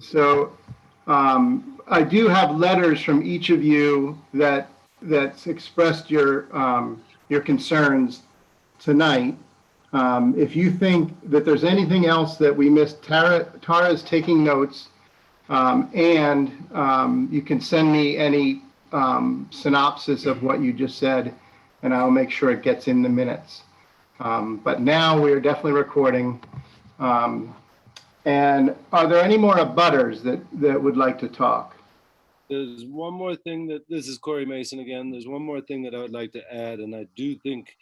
So I do have letters from each of you that's expressed your concerns tonight. If you think that there's anything else that we missed, Tara's taking notes, and you can send me any synopsis of what you just said, and I'll make sure it gets in the minutes. But now we are definitely recording. And are there any more abutters that would like to talk? There's one more thing this is Corey Mason again. There's one more thing that I would like to add, and I do think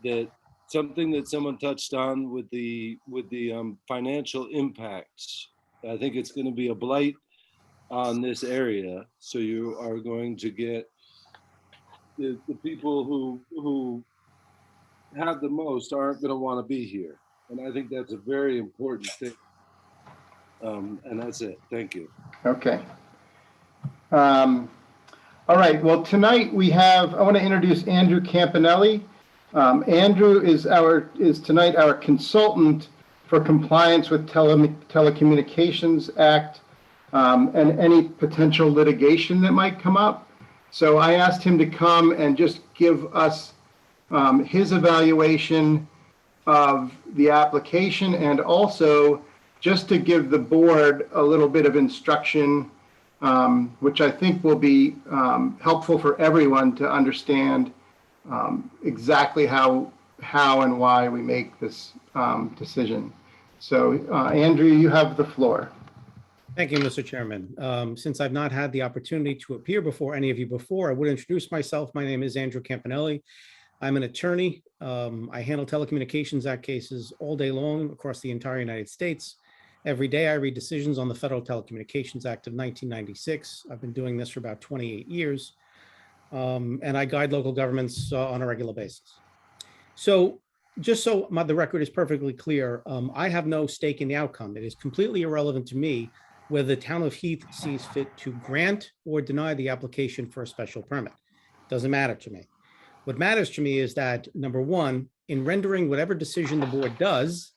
that something that someone touched on with the financial impacts. I think it's going to be a blight on this area. So you are going to get the people who have the most aren't going to want to be here, and I think that's a very important thing. And that's it. Thank you. Okay. All right. Well, tonight I want to introduce Andrew Campanelli. Andrew is tonight our consultant for compliance with Telecommunications Act and any potential litigation that might come up. So I asked him to come and just give us his evaluation of the application, and also just to give the board a little bit of instruction, which I think will be helpful for everyone to understand exactly how and why we make this decision. So Andrew, you have the floor. Thank you, Mr. Chairman. Since I've not had the opportunity to appear before any of you before, I would introduce myself. My name is Andrew Campanelli. I'm an attorney. I handle Telecommunications Act cases all day long across the entire United States. Every day I read decisions on the Federal Telecommunications Act of 1996. I've been doing this for about 28 years. And I guide local governments on a regular basis. So just so the record is perfectly clear, I have no stake in the outcome. It is completely irrelevant to me whether the town of Heath sees fit to grant or deny the application for a special permit. It doesn't matter to me. What matters to me is that, number one, in rendering whatever decision the board does,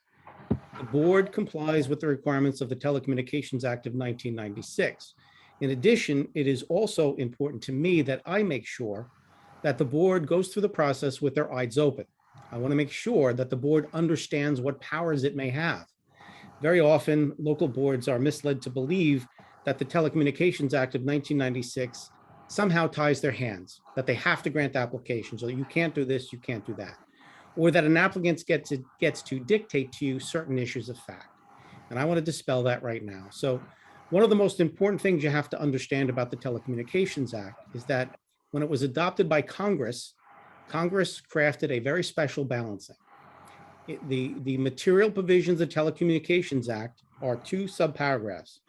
the board complies with the requirements of the Telecommunications Act of 1996. In addition, it is also important to me that I make sure that the board goes through the process with their eyes open. I want to make sure that the board understands what powers it may have. Very often, local boards are misled to believe that the Telecommunications Act of 1996 somehow ties their hands, that they have to grant applications, or you can't do this, you can't do that, or that an applicant gets to dictate to you certain issues of fact. And I want to dispel that right now. So one of the most important things you have to understand about the Telecommunications Act is that when it was adopted by Congress, Congress crafted a very special balancing. The material provisions of the Telecommunications Act are two subparagraphs.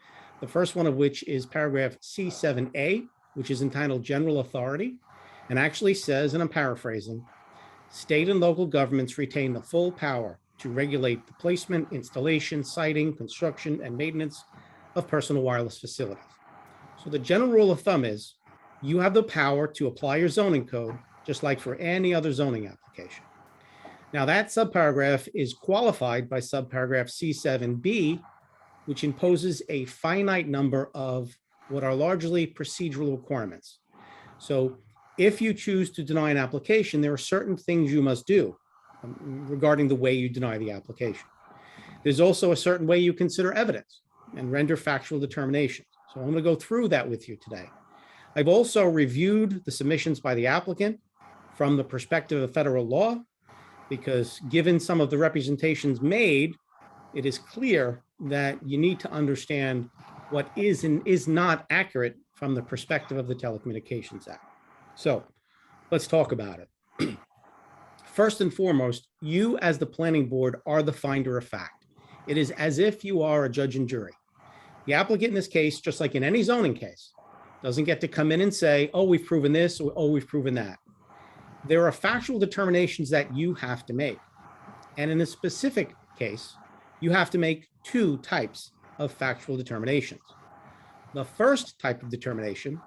The first one of which is paragraph C7A, which is entitled General Authority, and actually says, and I'm paraphrasing, state and local governments retain the full power to regulate the placement, installation, siting, construction, and maintenance of personal wireless facilities. So the general rule of thumb is you have the power to apply your zoning code just like for any other zoning application. Now that subparagraph is qualified by subparagraph C7B, which imposes a finite number of what are largely procedural requirements. So if you choose to deny an application, there are certain things you must do regarding the way you deny the application. There's also a certain way you consider evidence and render factual determinations. So I'm going to go through that with you today. I've also reviewed the submissions by the applicant from the perspective of federal law, because given some of the representations made, it is clear that you need to understand what is and is not accurate from the perspective of the Telecommunications Act. So let's talk about it. First and foremost, you as the planning board are the finder of fact. It is as if you are a judge and jury. The applicant in this case, just like in any zoning case, doesn't get to come in and say, oh, we've proven this, or oh, we've proven that. There are factual determinations that you have to make. And in this specific case, you have to make two types of factual determinations. The first type of determination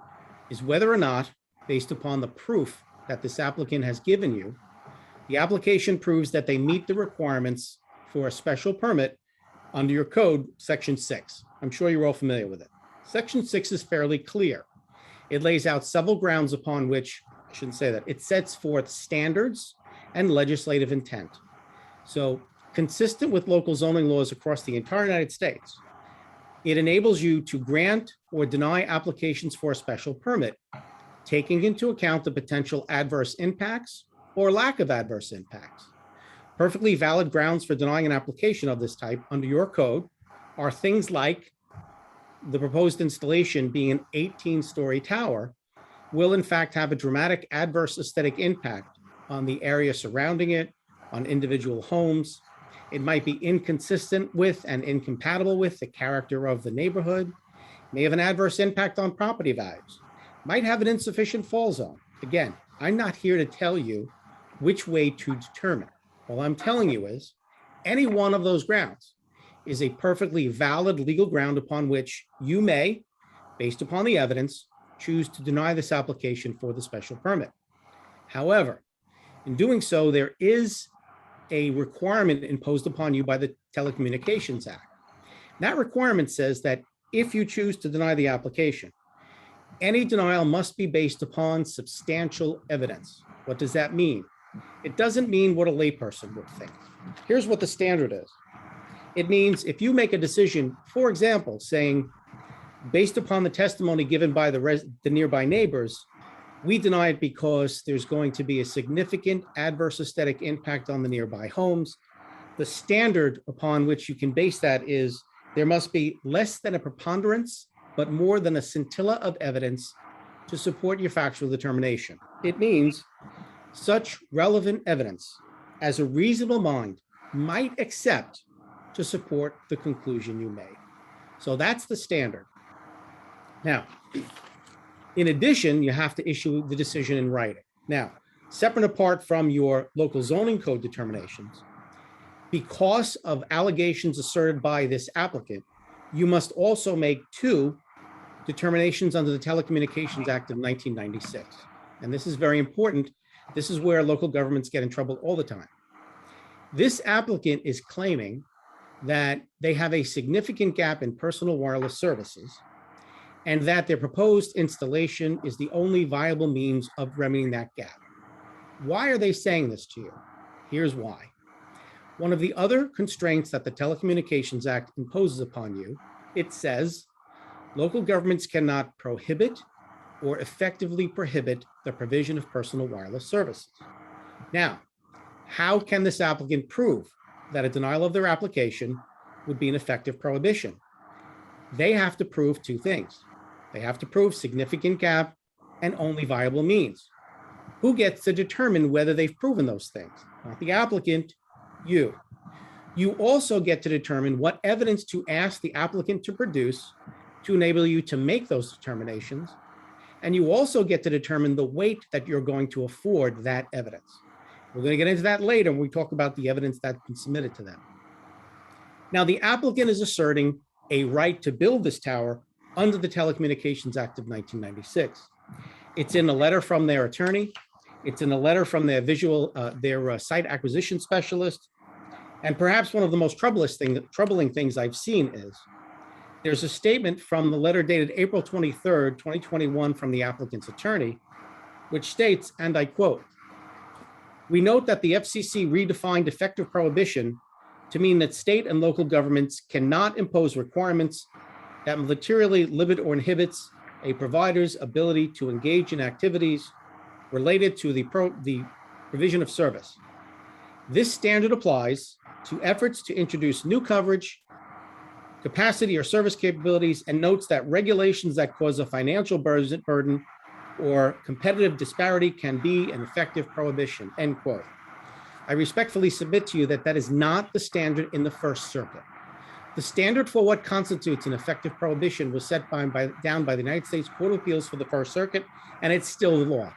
is whether or not, based upon the proof that this applicant has given you, the application proves that they meet the requirements for a special permit under your code, section 6. I'm sure you're all familiar with it. Section 6 is fairly clear. It lays out several grounds upon which, I shouldn't say that, it sets forth standards and legislative intent. So consistent with local zoning laws across the entire United States, it enables you to grant or deny applications for a special permit, taking into account the potential adverse impacts or lack of adverse impacts. Perfectly valid grounds for denying an application of this type under your code are things like the proposed installation being an 18-story tower will in fact have a dramatic adverse aesthetic impact on the area surrounding it, on individual homes. It might be inconsistent with and incompatible with the character of the neighborhood, may have an adverse impact on property values, might have an insufficient fall zone. Again, I'm not here to tell you which way to determine. All I'm telling you is any one of those grounds is a perfectly valid legal ground upon which you may, based upon the evidence, choose to deny this application for the special permit. However, in doing so, there is a requirement imposed upon you by the Telecommunications Act. That requirement says that if you choose to deny the application, any denial must be based upon substantial evidence. What does that mean? It doesn't mean what a layperson would think. Here's what the standard is. It means if you make a decision, for example, saying, based upon the testimony given by the nearby neighbors, we deny it because there's going to be a significant adverse aesthetic impact on the nearby homes. The standard upon which you can base that is there must be less than a preponderance, but more than a scintilla of evidence to support your factual determination. It means such relevant evidence as a reasonable mind might accept to support the conclusion you made. So that's the standard. Now, in addition, you have to issue the decision in writing. Now, separate apart from your local zoning code determinations, because of allegations asserted by this applicant, you must also make 2 determinations under the Telecommunications Act of 1996. And this is very important. This is where local governments get in trouble all the time. This applicant is claiming that they have a significant gap in personal wireless services and that their proposed installation is the only viable means of remedying that gap. Why are they saying this to you? Here's why. One of the other constraints that the Telecommunications Act imposes upon you, it says, local governments cannot prohibit or effectively prohibit the provision of personal wireless services. Now, how can this applicant prove that a denial of their application would be an effective prohibition? They have to prove 2 things. They have to prove significant gap and only viable means. Who gets to determine whether they've proven those things? Not the applicant, you. You also get to determine what evidence to ask the applicant to produce to enable you to make those determinations. And you also get to determine the weight that you're going to afford that evidence. We're going to get into that later when we talk about the evidence that's been submitted to them. Now, the applicant is asserting a right to build this tower under the Telecommunications Act of 1996. It's in a letter from their attorney. It's in a letter from their site acquisition specialist. And perhaps one of the most troubling things I've seen is there's a statement from the letter dated April 23rd, 2021 from the applicant's attorney, which states, and I quote, "We note that the FCC redefined effective prohibition to mean that state and local governments cannot impose requirements that materially limit or inhibits a provider's ability to engage in activities related to the provision of service. This standard applies to efforts to introduce new coverage, capacity or service capabilities, and notes that regulations that cause a financial burden or competitive disparity can be an effective prohibition," end quote. I respectfully submit to you that that is not the standard in the First Circuit. The standard for what constitutes an effective prohibition was set down by the United States Court of Appeals for the First Circuit, and it's still the law.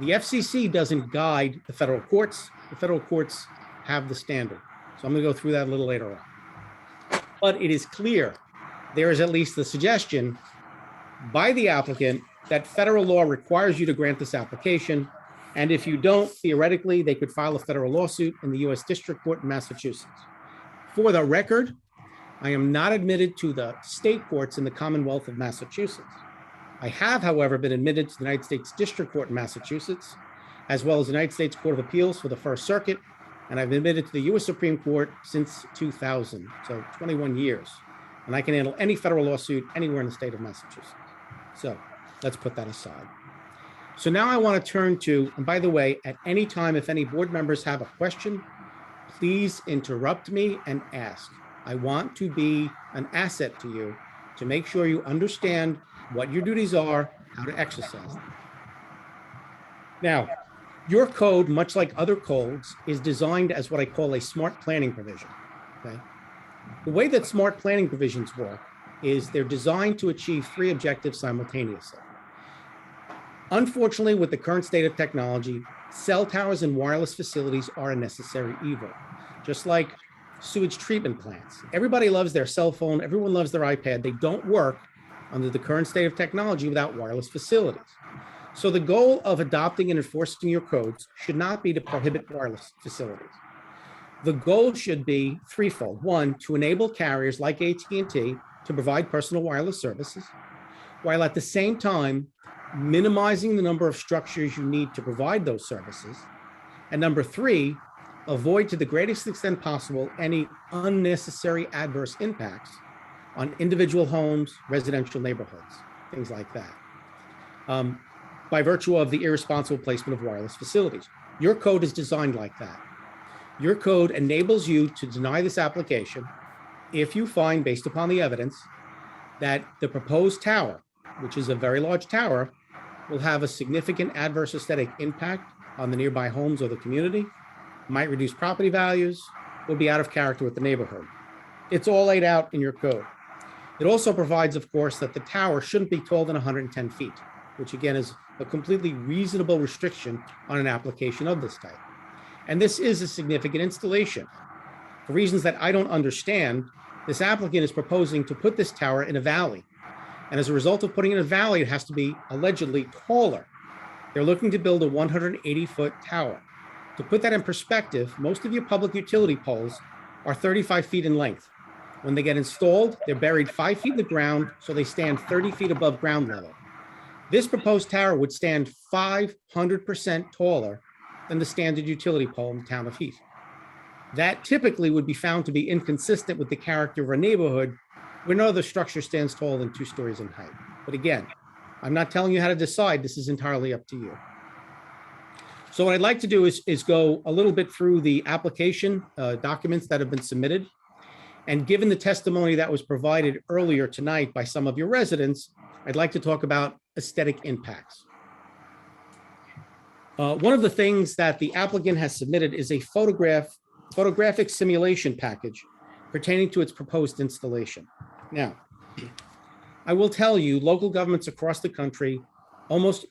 The FCC doesn't guide the federal courts. The federal courts have the standard. So I'm going to go through that a little later on. But it is clear there is at least the suggestion by the applicant that federal law requires you to grant this application. And if you don't, theoretically, they could file a federal lawsuit in the U.S. District Court in Massachusetts. For the record, I am not admitted to the state courts in the Commonwealth of Massachusetts. I have, however, been admitted to the United States District Court in Massachusetts, as well as the United States Court of Appeals for the First Circuit, and I've been admitted to the U.S. Supreme Court since 2000, so 21 years. And I can handle any federal lawsuit anywhere in the state of Massachusetts. So let's put that aside. So now I want to turn to, and by the way, at any time, if any board members have a question, please interrupt me and ask. I want to be an asset to you to make sure you understand what your duties are, how to exercise them. Now, your code, much like other codes, is designed as what I call a smart planning provision, okay? The way that smart planning provisions work is they're designed to achieve three objectives simultaneously. Unfortunately, with the current state of technology, cell towers and wireless facilities are a necessary evil, just like sewage treatment plants. Everybody loves their cell phone, everyone loves their iPad. They don't work under the current state of technology without wireless facilities. So the goal of adopting and enforcing your codes should not be to prohibit wireless facilities. The goal should be threefold. One, to enable carriers like AT&T to provide personal wireless services, while at the same time minimizing the number of structures you need to provide those services. And number three, avoid to the greatest extent possible any unnecessary adverse impacts on individual homes, residential neighborhoods, things like that. By virtue of the irresponsible placement of wireless facilities. Your code is designed like that. Your code enables you to deny this application if you find, based upon the evidence, that the proposed tower, which is a very large tower, will have a significant adverse aesthetic impact on the nearby homes or the community, might reduce property values, will be out of character with the neighborhood. It's all laid out in your code. It also provides, of course, that the tower shouldn't be taller than 110 feet, which again is a completely reasonable restriction on an application of this type. And this is a significant installation. For reasons that I don't understand, this applicant is proposing to put this tower in a valley. And as a result of putting it in a valley, it has to be allegedly taller. They're looking to build a 180-foot tower. To put that in perspective, most of your public utility poles are 35 feet in length. When they get installed, they're buried 5 feet in the ground, so they stand 30 feet above ground level. This proposed tower would stand 500% taller than the standard utility pole in the town of Heath. That typically would be found to be inconsistent with the character of a neighborhood where no other structure stands taller than 2 stories in height. But again, I'm not telling you how to decide. This is entirely up to you. So what I'd like to do is go a little bit through the application documents that have been submitted. And given the testimony that was provided earlier tonight by some of your residents, I'd like to talk about aesthetic impacts. One of the things that the applicant has submitted is a photographic simulation package pertaining to its proposed installation. Now, I will tell you, local governments across the country, almost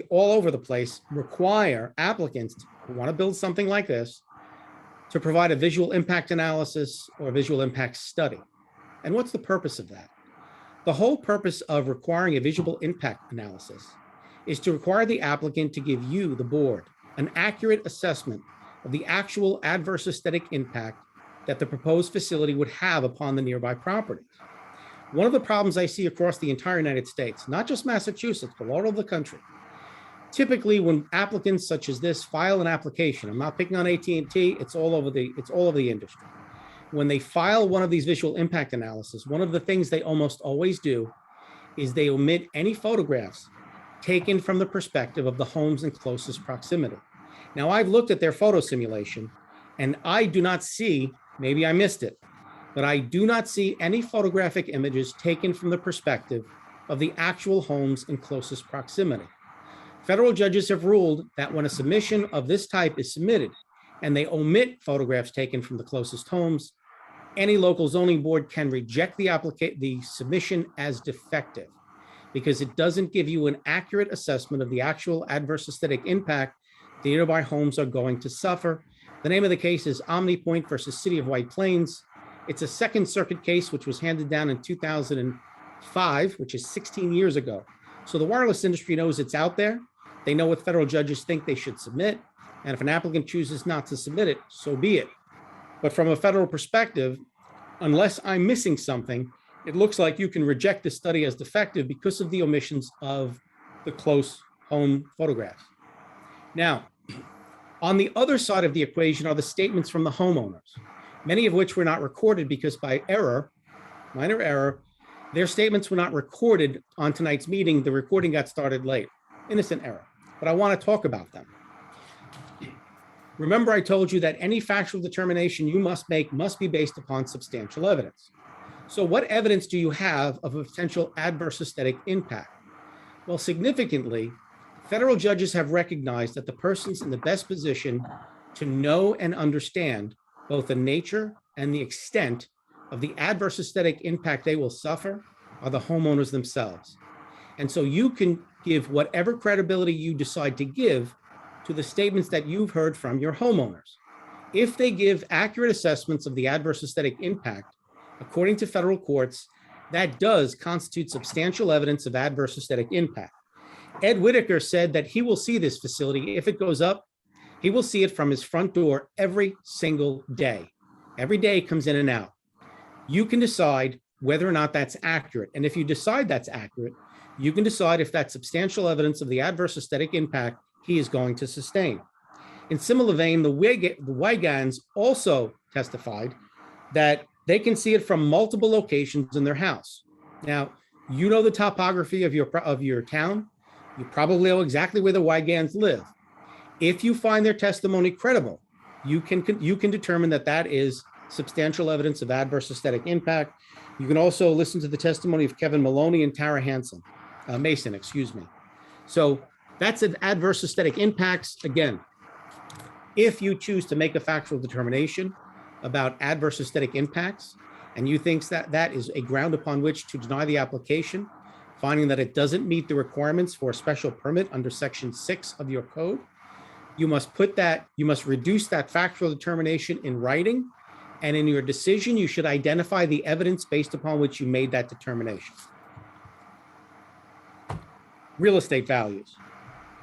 all over the place, require applicants who want to build something like this to provide a visual impact analysis or a visual impact study. And what's the purpose of that? The whole purpose of requiring a visual impact analysis is to require the applicant to give you, the board, an accurate assessment of the actual adverse aesthetic impact that the proposed facility would have upon the nearby properties. One of the problems I see across the entire United States, not just Massachusetts, but all over the country, typically when applicants such as this file an application, I'm not picking on AT&T, it's all over the industry. When they file one of these visual impact analysis, one of the things they almost always do is they omit any photographs taken from the perspective of the homes in closest proximity. Now, I've looked at their photo simulation and I do not see, maybe I missed it, but I do not see any photographic images taken from the perspective of the actual homes in closest proximity. Federal judges have ruled that when a submission of this type is submitted and they omit photographs taken from the closest homes, any local zoning board can reject the submission as defective because it doesn't give you an accurate assessment of the actual adverse aesthetic impact the nearby homes are going to suffer. The name of the case is OmniPoint versus City of White Plains. It's a Second Circuit case which was handed down in 2005, which is 16 years ago. So the wireless industry knows it's out there. They know what federal judges think they should submit. And if an applicant chooses not to submit it, so be it. But from a federal perspective, unless I'm missing something, it looks like you can reject the study as defective because of the omissions of the close home photographs. Now, on the other side of the equation are the statements from the homeowners, many of which were not recorded because by error, minor error, their statements were not recorded on tonight's meeting. The recording got started late. Innocent error, but I want to talk about them. Remember, I told you that any factual determination you must make must be based upon substantial evidence. So what evidence do you have of a potential adverse aesthetic impact? Well, significantly, federal judges have recognized that the persons in the best position to know and understand both the nature and the extent of the adverse aesthetic impact they will suffer are the homeowners themselves. And so you can give whatever credibility you decide to give to the statements that you've heard from your homeowners. If they give accurate assessments of the adverse aesthetic impact, according to federal courts, that does constitute substantial evidence of adverse aesthetic impact. Ed Whitaker said that he will see this facility. If it goes up, he will see it from his front door every single day. Every day it comes in and out. You can decide whether or not that's accurate. And if you decide that's accurate, you can decide if that's substantial evidence of the adverse aesthetic impact he is going to sustain. In similar vein, the Wygans also testified that they can see it from multiple locations in their house. Now, you know the topography of your town. You probably know exactly where the Wygans live. If you find their testimony credible, you can determine that that is substantial evidence of adverse aesthetic impact. You can also listen to the testimony of Kevin Maloney and Tara Mason. So that's an adverse aesthetic impacts. Again, if you choose to make a factual determination about adverse aesthetic impacts, and you think that that is a ground upon which to deny the application, finding that it doesn't meet the requirements for a special permit under Section 6 of your code, you must reduce that factual determination in writing, and in your decision, you should identify the evidence based upon which you made that determination. Real estate values.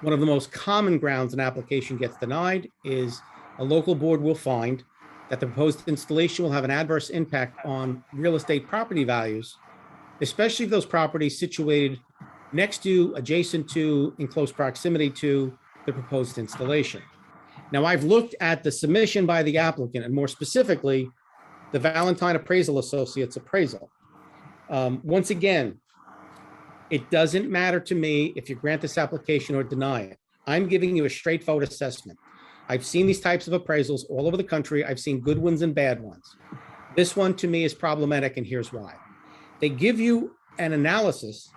One of the most common grounds an application gets denied is a local board will find that the proposed installation will have an adverse impact on real estate property values, especially if those properties situated next to, adjacent to, in close proximity to the proposed installation. Now, I've looked at the submission by the applicant, and more specifically, the Valentine Appraisal Associates appraisal. Once again, it doesn't matter to me if you grant this application or deny it. I'm giving you a straightforward assessment. I've seen these types of appraisals all over the country. I've seen good ones and bad ones. This one to me is problematic, and here's why. They give you an analysis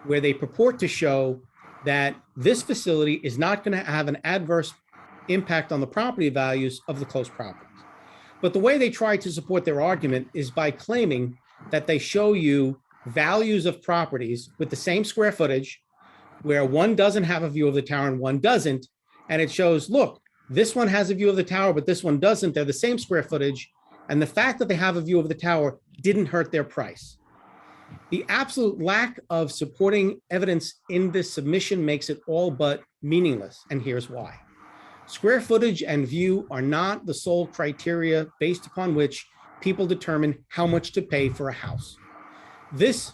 where they purport to show that this facility is not going to have an adverse impact on the property values of the close properties. But the way they try to support their argument is by claiming that they show you values of properties with the same square footage where one doesn't have a view of the tower and one doesn't. And it shows, look, this one has a view of the tower, but this one doesn't. They're the same square footage. And the fact that they have a view of the tower didn't hurt their price. The absolute lack of supporting evidence in this submission makes it all but meaningless. And here's why. Square footage and view are not the sole criteria based upon which people determine how much to pay for a house. This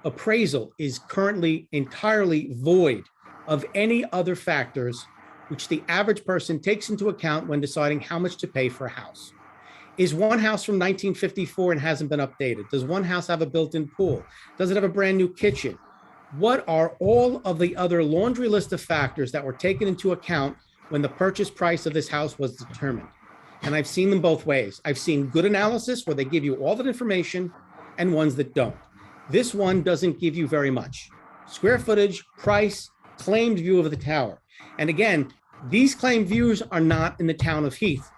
appraisal is currently entirely void of any other factors which the average person takes into account when deciding how much to pay for a house. Is one house from 1954 and hasn't been updated? Does one house have a built-in pool? Does it have a brand new kitchen? What are all of the other laundry list of factors that were taken into account when the purchase price of this house was determined? And I've seen them both ways. I've seen good analysis where they give you all that information and ones that don't. This one doesn't give you very much. Square footage, price, claimed view of the tower. And again, these claimed views are not in the town of Heath.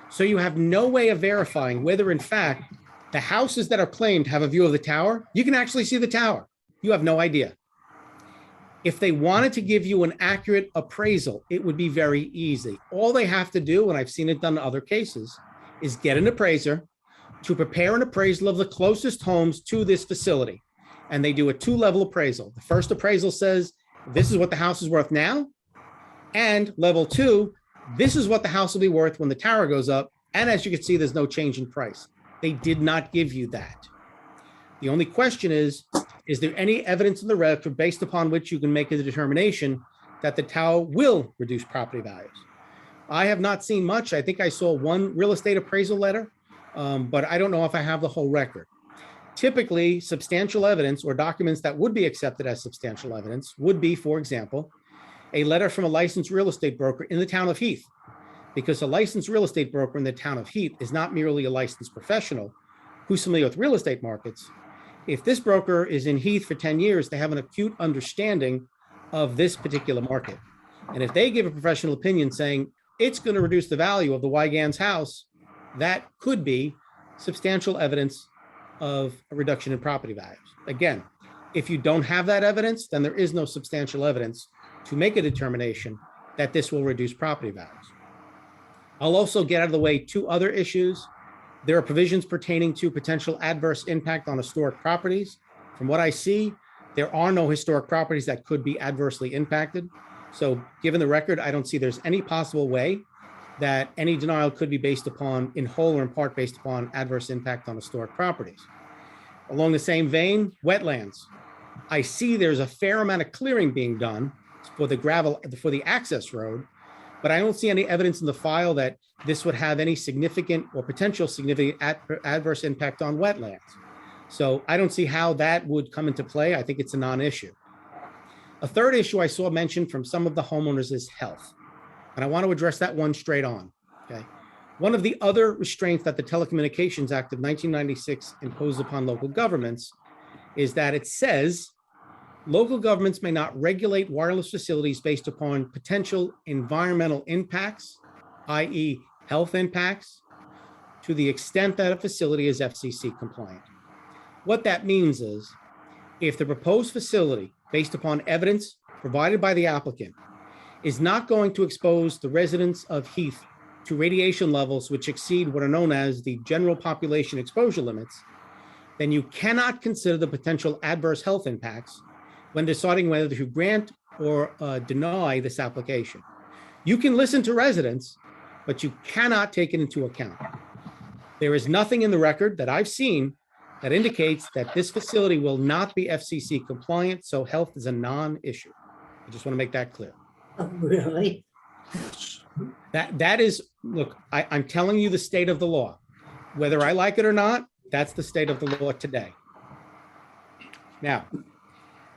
So you have no way of verifying whether in fact the houses that are claimed have a view of the tower. You can actually see the tower. You have no idea. If they wanted to give you an accurate appraisal, it would be very easy. All they have to do, and I've seen it done in other cases, is get an appraiser to prepare an appraisal of the closest homes to this facility. And they do a two-level appraisal. The first appraisal says, this is what the house is worth now. And level two, this is what the house will be worth when the tower goes up. And as you can see, there's no change in price. They did not give you that. The only question is there any evidence in the record based upon which you can make a determination that the tower will reduce property values? I have not seen much. I think I saw one real estate appraisal letter, but I don't know if I have the whole record. Typically, substantial evidence or documents that would be accepted as substantial evidence would be, for example, a letter from a licensed real estate broker in the town of Heath, because a licensed real estate broker in the town of Heath is not merely a licensed professional who's familiar with real estate markets. If this broker is in Heath for 10 years, they have an acute understanding of this particular market. And if they give a professional opinion saying it's going to reduce the value of the Wygans house, that could be substantial evidence of a reduction in property values. Again, if you don't have that evidence, then there is no substantial evidence to make a determination that this will reduce property values. I'll also get out of the way two other issues. There are provisions pertaining to potential adverse impact on historic properties. From what I see, there are no historic properties that could be adversely impacted. So given the record, I don't see there's any possible way that any denial could be based upon, in whole or in part, based upon adverse impact on historic properties. Along the same vein, wetlands. I see there's a fair amount of clearing being done for the access road, but I don't see any evidence in the file that this would have any significant or potential significant adverse impact on wetlands. So I don't see how that would come into play. I think it's a non-issue. A third issue I saw mentioned from some of the homeowners is health. And I want to address that one straight on, okay? One of the other restraints that the Telecommunications Act of 1996 imposed upon local governments is that it says local governments may not regulate wireless facilities based upon potential environmental impacts, i.e. health impacts, to the extent that a facility is FCC compliant. What that means is if the proposed facility, based upon evidence provided by the applicant, is not going to expose the residents of Heath to radiation levels which exceed what are known as the general population exposure limits, then you cannot consider the potential adverse health impacts when deciding whether to grant or deny this application. You can listen to residents, but you cannot take it into account. There is nothing in the record that I've seen that indicates that this facility will not be FCC compliant, so health is a non-issue. I just want to make that clear. Oh, really? That is, look, I'm telling you the state of the law. Whether I like it or not, that's the state of the law today. Now,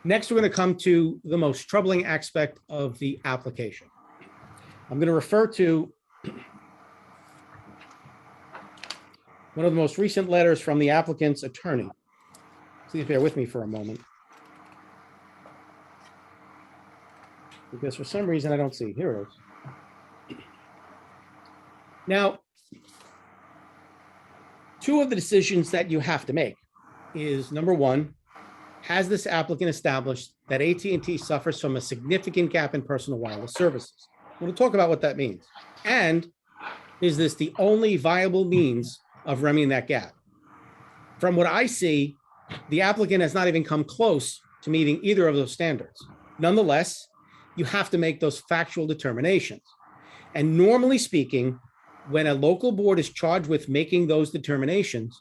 next we're going to come to the most troubling aspect of the application. I'm going to refer to one of the most recent letters from the applicant's attorney. Please bear with me for a moment, because for some reason I don't see. Here it is. Now, two of the decisions that you have to make is, number one, has this applicant established that AT&T suffers from a significant gap in personal wireless services? We'll talk about what that means. And is this the only viable means of remedying that gap? From what I see, the applicant has not even come close to meeting either of those standards. Nonetheless, you have to make those factual determinations. And normally speaking, when a local board is charged with making those determinations,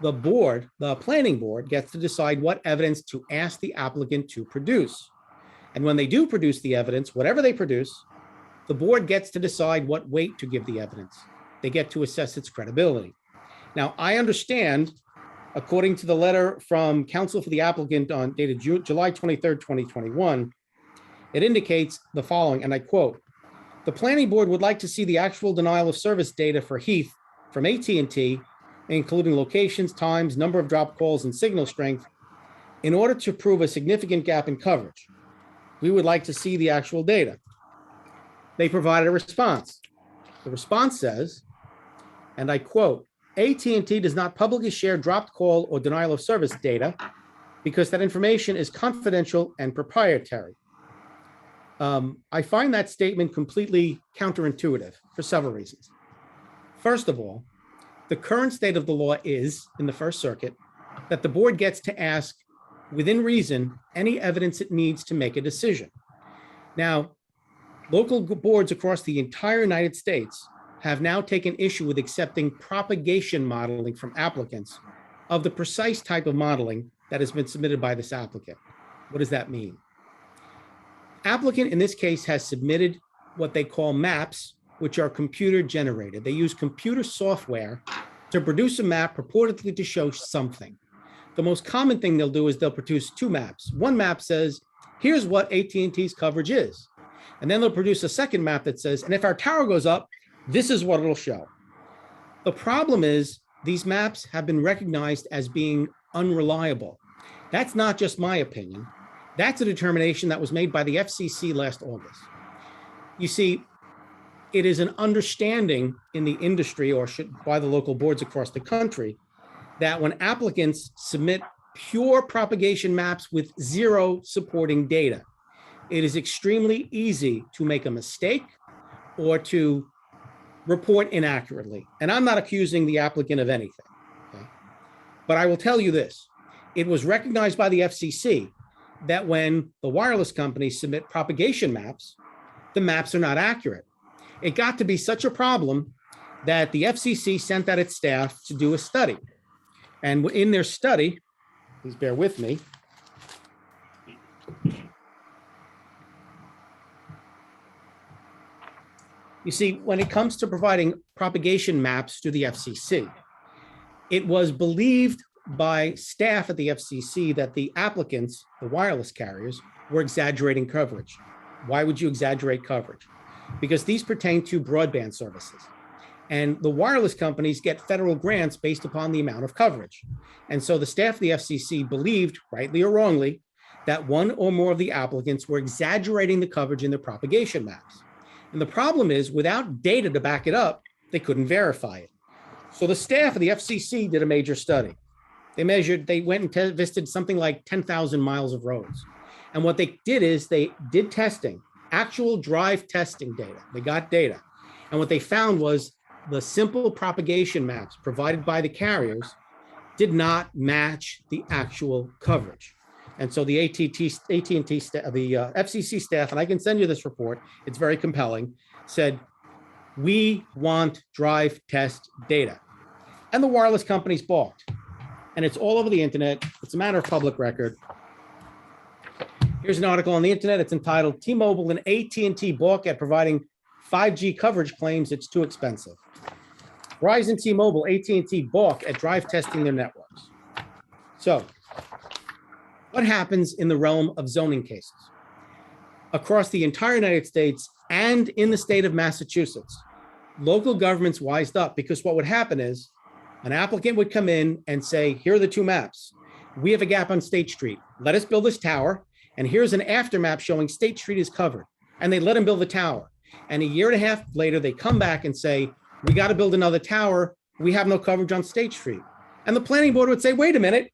the board, the planning board, gets to decide what evidence to ask the applicant to produce. And when they do produce the evidence, whatever they produce, the board gets to decide what weight to give the evidence. They get to assess its credibility. Now, I understand, according to the letter from counsel for the applicant dated July 23rd, 2021, it indicates the following, and I quote, "The planning board would like to see the actual denial of service data for Heath from AT&T, including locations, times, number of drop calls, and signal strength, in order to prove a significant gap in coverage. We would like to see the actual data." They provided a response. The response says, and I quote, "AT&T does not publicly share dropped call or denial of service data because that information is confidential and proprietary." I find that statement completely counterintuitive for several reasons. First of all, the current state of the law is, in the First Circuit, that the board gets to ask, within reason, any evidence it needs to make a decision. Now, local boards across the entire United States have now taken issue with accepting propagation modeling from applicants of the precise type of modeling that has been submitted by this applicant. What does that mean? Applicant in this case has submitted what they call maps, which are computer generated. They use computer software to produce a map purportedly to show something. The most common thing they'll do is they'll produce two maps. One map says, here's what AT&T's coverage is. And then they'll produce a second map that says, and if our tower goes up, this is what it'll show. The problem is these maps have been recognized as being unreliable. That's not just my opinion. That's a determination that was made by the FCC last August. You see, it is an understanding in the industry, or by the local boards across the country, that when applicants submit pure propagation maps with zero supporting data, it is extremely easy to make a mistake or to report inaccurately. And I'm not accusing the applicant of anything, okay? But I will tell you this. It was recognized by the FCC that when the wireless companies submit propagation maps, the maps are not accurate. It got to be such a problem that the FCC sent out its staff to do a study. And in their study, please bear with me. You see, when it comes to providing propagation maps to the FCC, it was believed by staff at the FCC that the applicants, the wireless carriers, were exaggerating coverage. Why would you exaggerate coverage? Because these pertain to broadband services. And the wireless companies get federal grants based upon the amount of coverage. And so the staff of the FCC believed, rightly or wrongly, that one or more of the applicants were exaggerating the coverage in their propagation maps. And the problem is, without data to back it up, they couldn't verify it. So the staff of the FCC did a major study. They went and visited something like 10,000 miles of roads. And what they did is they did testing, actual drive testing data. They got data. And what they found was the simple propagation maps provided by the carriers did not match the actual coverage. And so the AT&T the FCC staff, and I can send you this report, it's very compelling, said, we want drive test data. And the wireless companies balked. And it's all over the internet. It's a matter of public record. Here's an article on the internet. It's entitled, T-Mobile and AT&T balk at providing 5G coverage claims it's too expensive. Verizon, T-Mobile, AT&T balk at drive testing their networks. So what happens in the realm of zoning cases? Across the entire United States and in the state of Massachusetts, local governments wised up, because what would happen is an applicant would come in and say, here are the two maps. We have a gap on State Street. Let us build this tower. And here's an after map showing State Street is covered. And they let them build the tower. And a year and a half later, they come back and say, we got to build another tower. We have no coverage on State Street. And the planning board would say, wait a minute.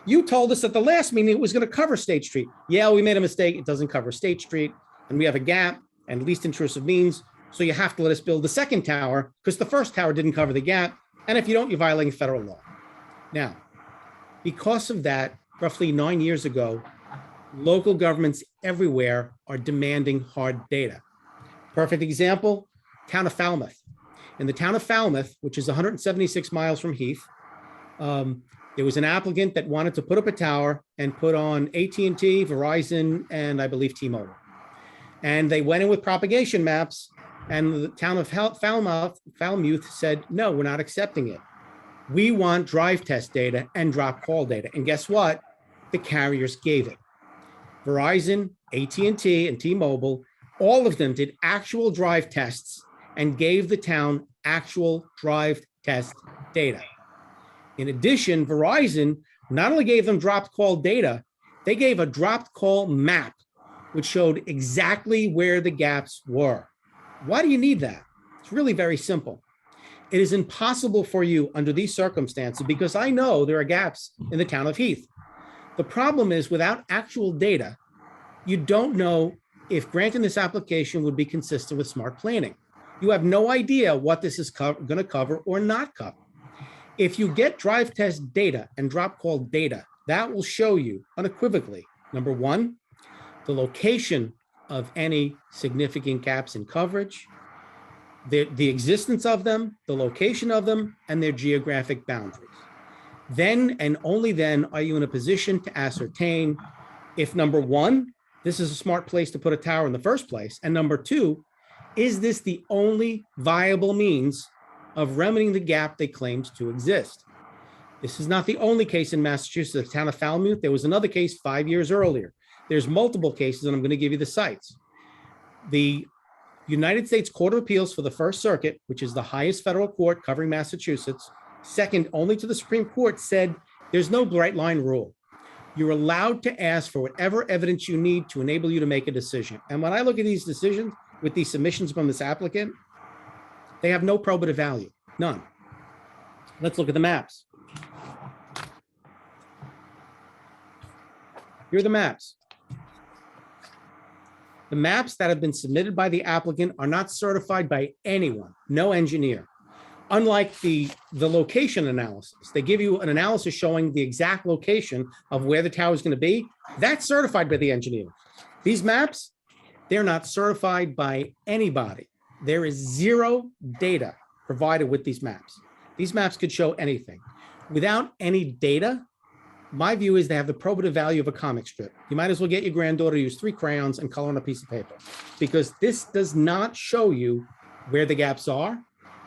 You told us at the last meeting it was going to cover State Street. Yeah, we made a mistake. It doesn't cover State Street. And we have a gap and least intrusive means. So you have to let us build the second tower because the first tower didn't cover the gap. And if you don't, you're violating federal law. Now, because of that, roughly 9 years ago, local governments everywhere are demanding hard data. Perfect example, town of Falmouth. In the town of Falmouth, which is 176 miles from Heath, there was an applicant that wanted to put up a tower and put on AT&T, Verizon, and I believe T-Mobile. And they went in with propagation maps, and the town of Falmouth said, no, we're not accepting it. We want drive test data and drop call data. And guess what? The carriers gave it. Verizon, AT&T, and T-Mobile, all of them did actual drive tests and gave the town actual drive test data. In addition, Verizon not only gave them dropped call data, they gave a dropped call map, which showed exactly where the gaps were. Why do you need that? It's really very simple. It is impossible for you under these circumstances, because I know there are gaps in the town of Heath. The problem is, without actual data, you don't know if granting this application would be consistent with smart planning. You have no idea what this is going to cover or not cover. If you get drive test data and drop call data, that will show you unequivocally, number one, the location of any significant gaps in coverage, the existence of them, the location of them, and their geographic boundaries. Then and only then are you in a position to ascertain if, number one, this is a smart place to put a tower in the first place, and number two, is this the only viable means of remedying the gap they claimed to exist? This is not the only case in Massachusetts, the town of Falmouth. There was another case 5 years earlier. There's multiple cases, and I'm going to give you the sites. The United States Court of Appeals for the First Circuit, which is the highest federal court covering Massachusetts, second only to the Supreme Court, said there's no bright line rule. You're allowed to ask for whatever evidence you need to enable you to make a decision. And when I look at these decisions with these submissions from this applicant, they have no probative value, none. Let's look at the maps. Here are the maps. The maps that have been submitted by the applicant are not certified by anyone, no engineer. Unlike the location analysis, they give you an analysis showing the exact location of where the tower is going to be. That's certified by the engineer. These maps, they're not certified by anybody. There is zero data provided with these maps. These maps could show anything. Without any data, my view is they have the probative value of a comic strip. You might as well get your granddaughter to use 3 crayons and color on a piece of paper, because this does not show you where the gaps are.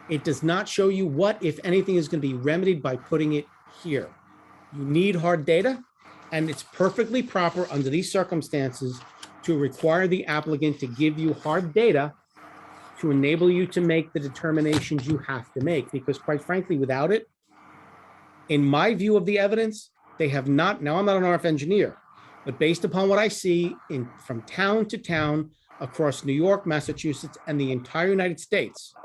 It does not show you what, if anything, is going to be remedied by putting it here. You need hard data, and it's perfectly proper under these circumstances to require the applicant to give you hard data to enable you to make the determinations you have to make, because quite frankly, without it, in my view of the evidence, they have not. Now, I'm not an RF engineer, but based upon what I see from town to town across New York, Massachusetts, and the entire United States,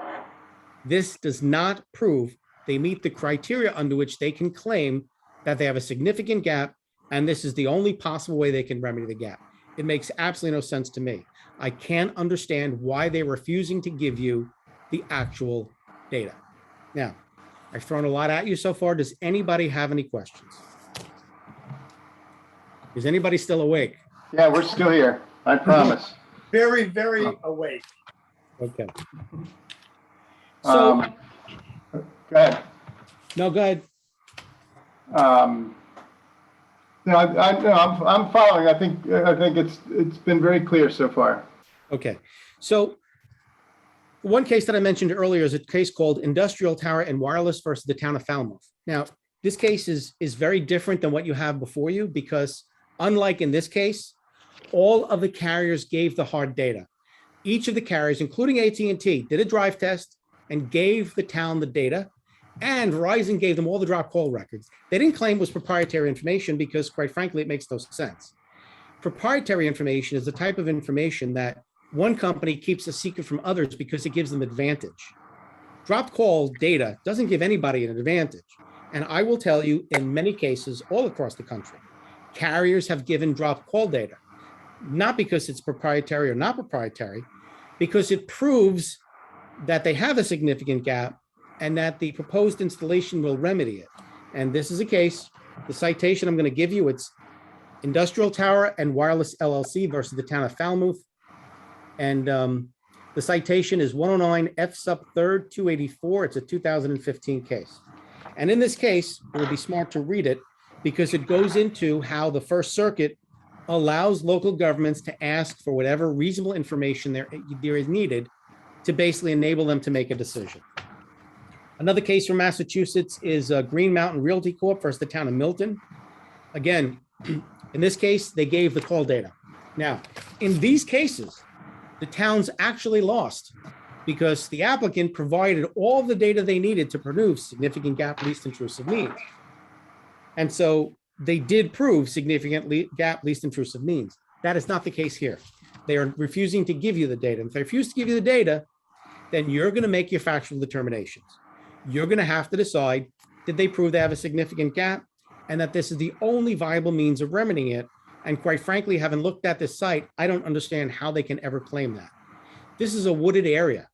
this does not prove they meet the criteria under which they can claim that they have a significant gap, and this is the only possible way they can remedy the gap. It makes absolutely no sense to me. I can't understand why they're refusing to give you the actual data. Now, I've thrown a lot at you so far. Does anybody have any questions? Is anybody still awake? Yeah, we're still here. I promise. Very, very awake. Okay. So, Go ahead. no, go ahead. No, I'm following. I think it's been very clear so far. Okay. So one case that I mentioned earlier is a case called Industrial Tower and Wireless versus the town of Falmouth. Now, this case is very different than what you have before you, because unlike in this case, all of the carriers gave the hard data. Each of the carriers, including AT&T, did a drive test and gave the town the data, and Verizon gave them all the drop call records. They didn't claim it was proprietary information because, quite frankly, it makes no sense. Proprietary information is the type of information that one company keeps a secret from others because it gives them advantage. Drop call data doesn't give anybody an advantage. And I will tell you, in many cases all across the country, carriers have given drop call data, not because it's proprietary or not proprietary, because it proves that they have a significant gap and that the proposed installation will remedy it. And this is a case, the citation I'm going to give you, it's Industrial Tower and Wireless LLC versus the town of Falmouth. And the citation is 109 F sub 3rd 284. It's a 2015 case. And in this case, it would be smart to read it because it goes into how the First Circuit allows local governments to ask for whatever reasonable information there is needed to basically enable them to make a decision. Another case from Massachusetts is Green Mountain Realty Corp versus the town of Milton. Again, in this case, they gave the call data. Now, in these cases, the towns actually lost because the applicant provided all the data they needed to produce significant gap least intrusive means. And so they did prove significant gap least intrusive means. That is not the case here. They are refusing to give you the data. And if they refuse to give you the data, then you're going to make your factual determinations. You're going to have to decide, did they prove they have a significant gap and that this is the only viable means of remedying it? And quite frankly, having looked at this site, I don't understand how they can ever claim that. This is a wooded area.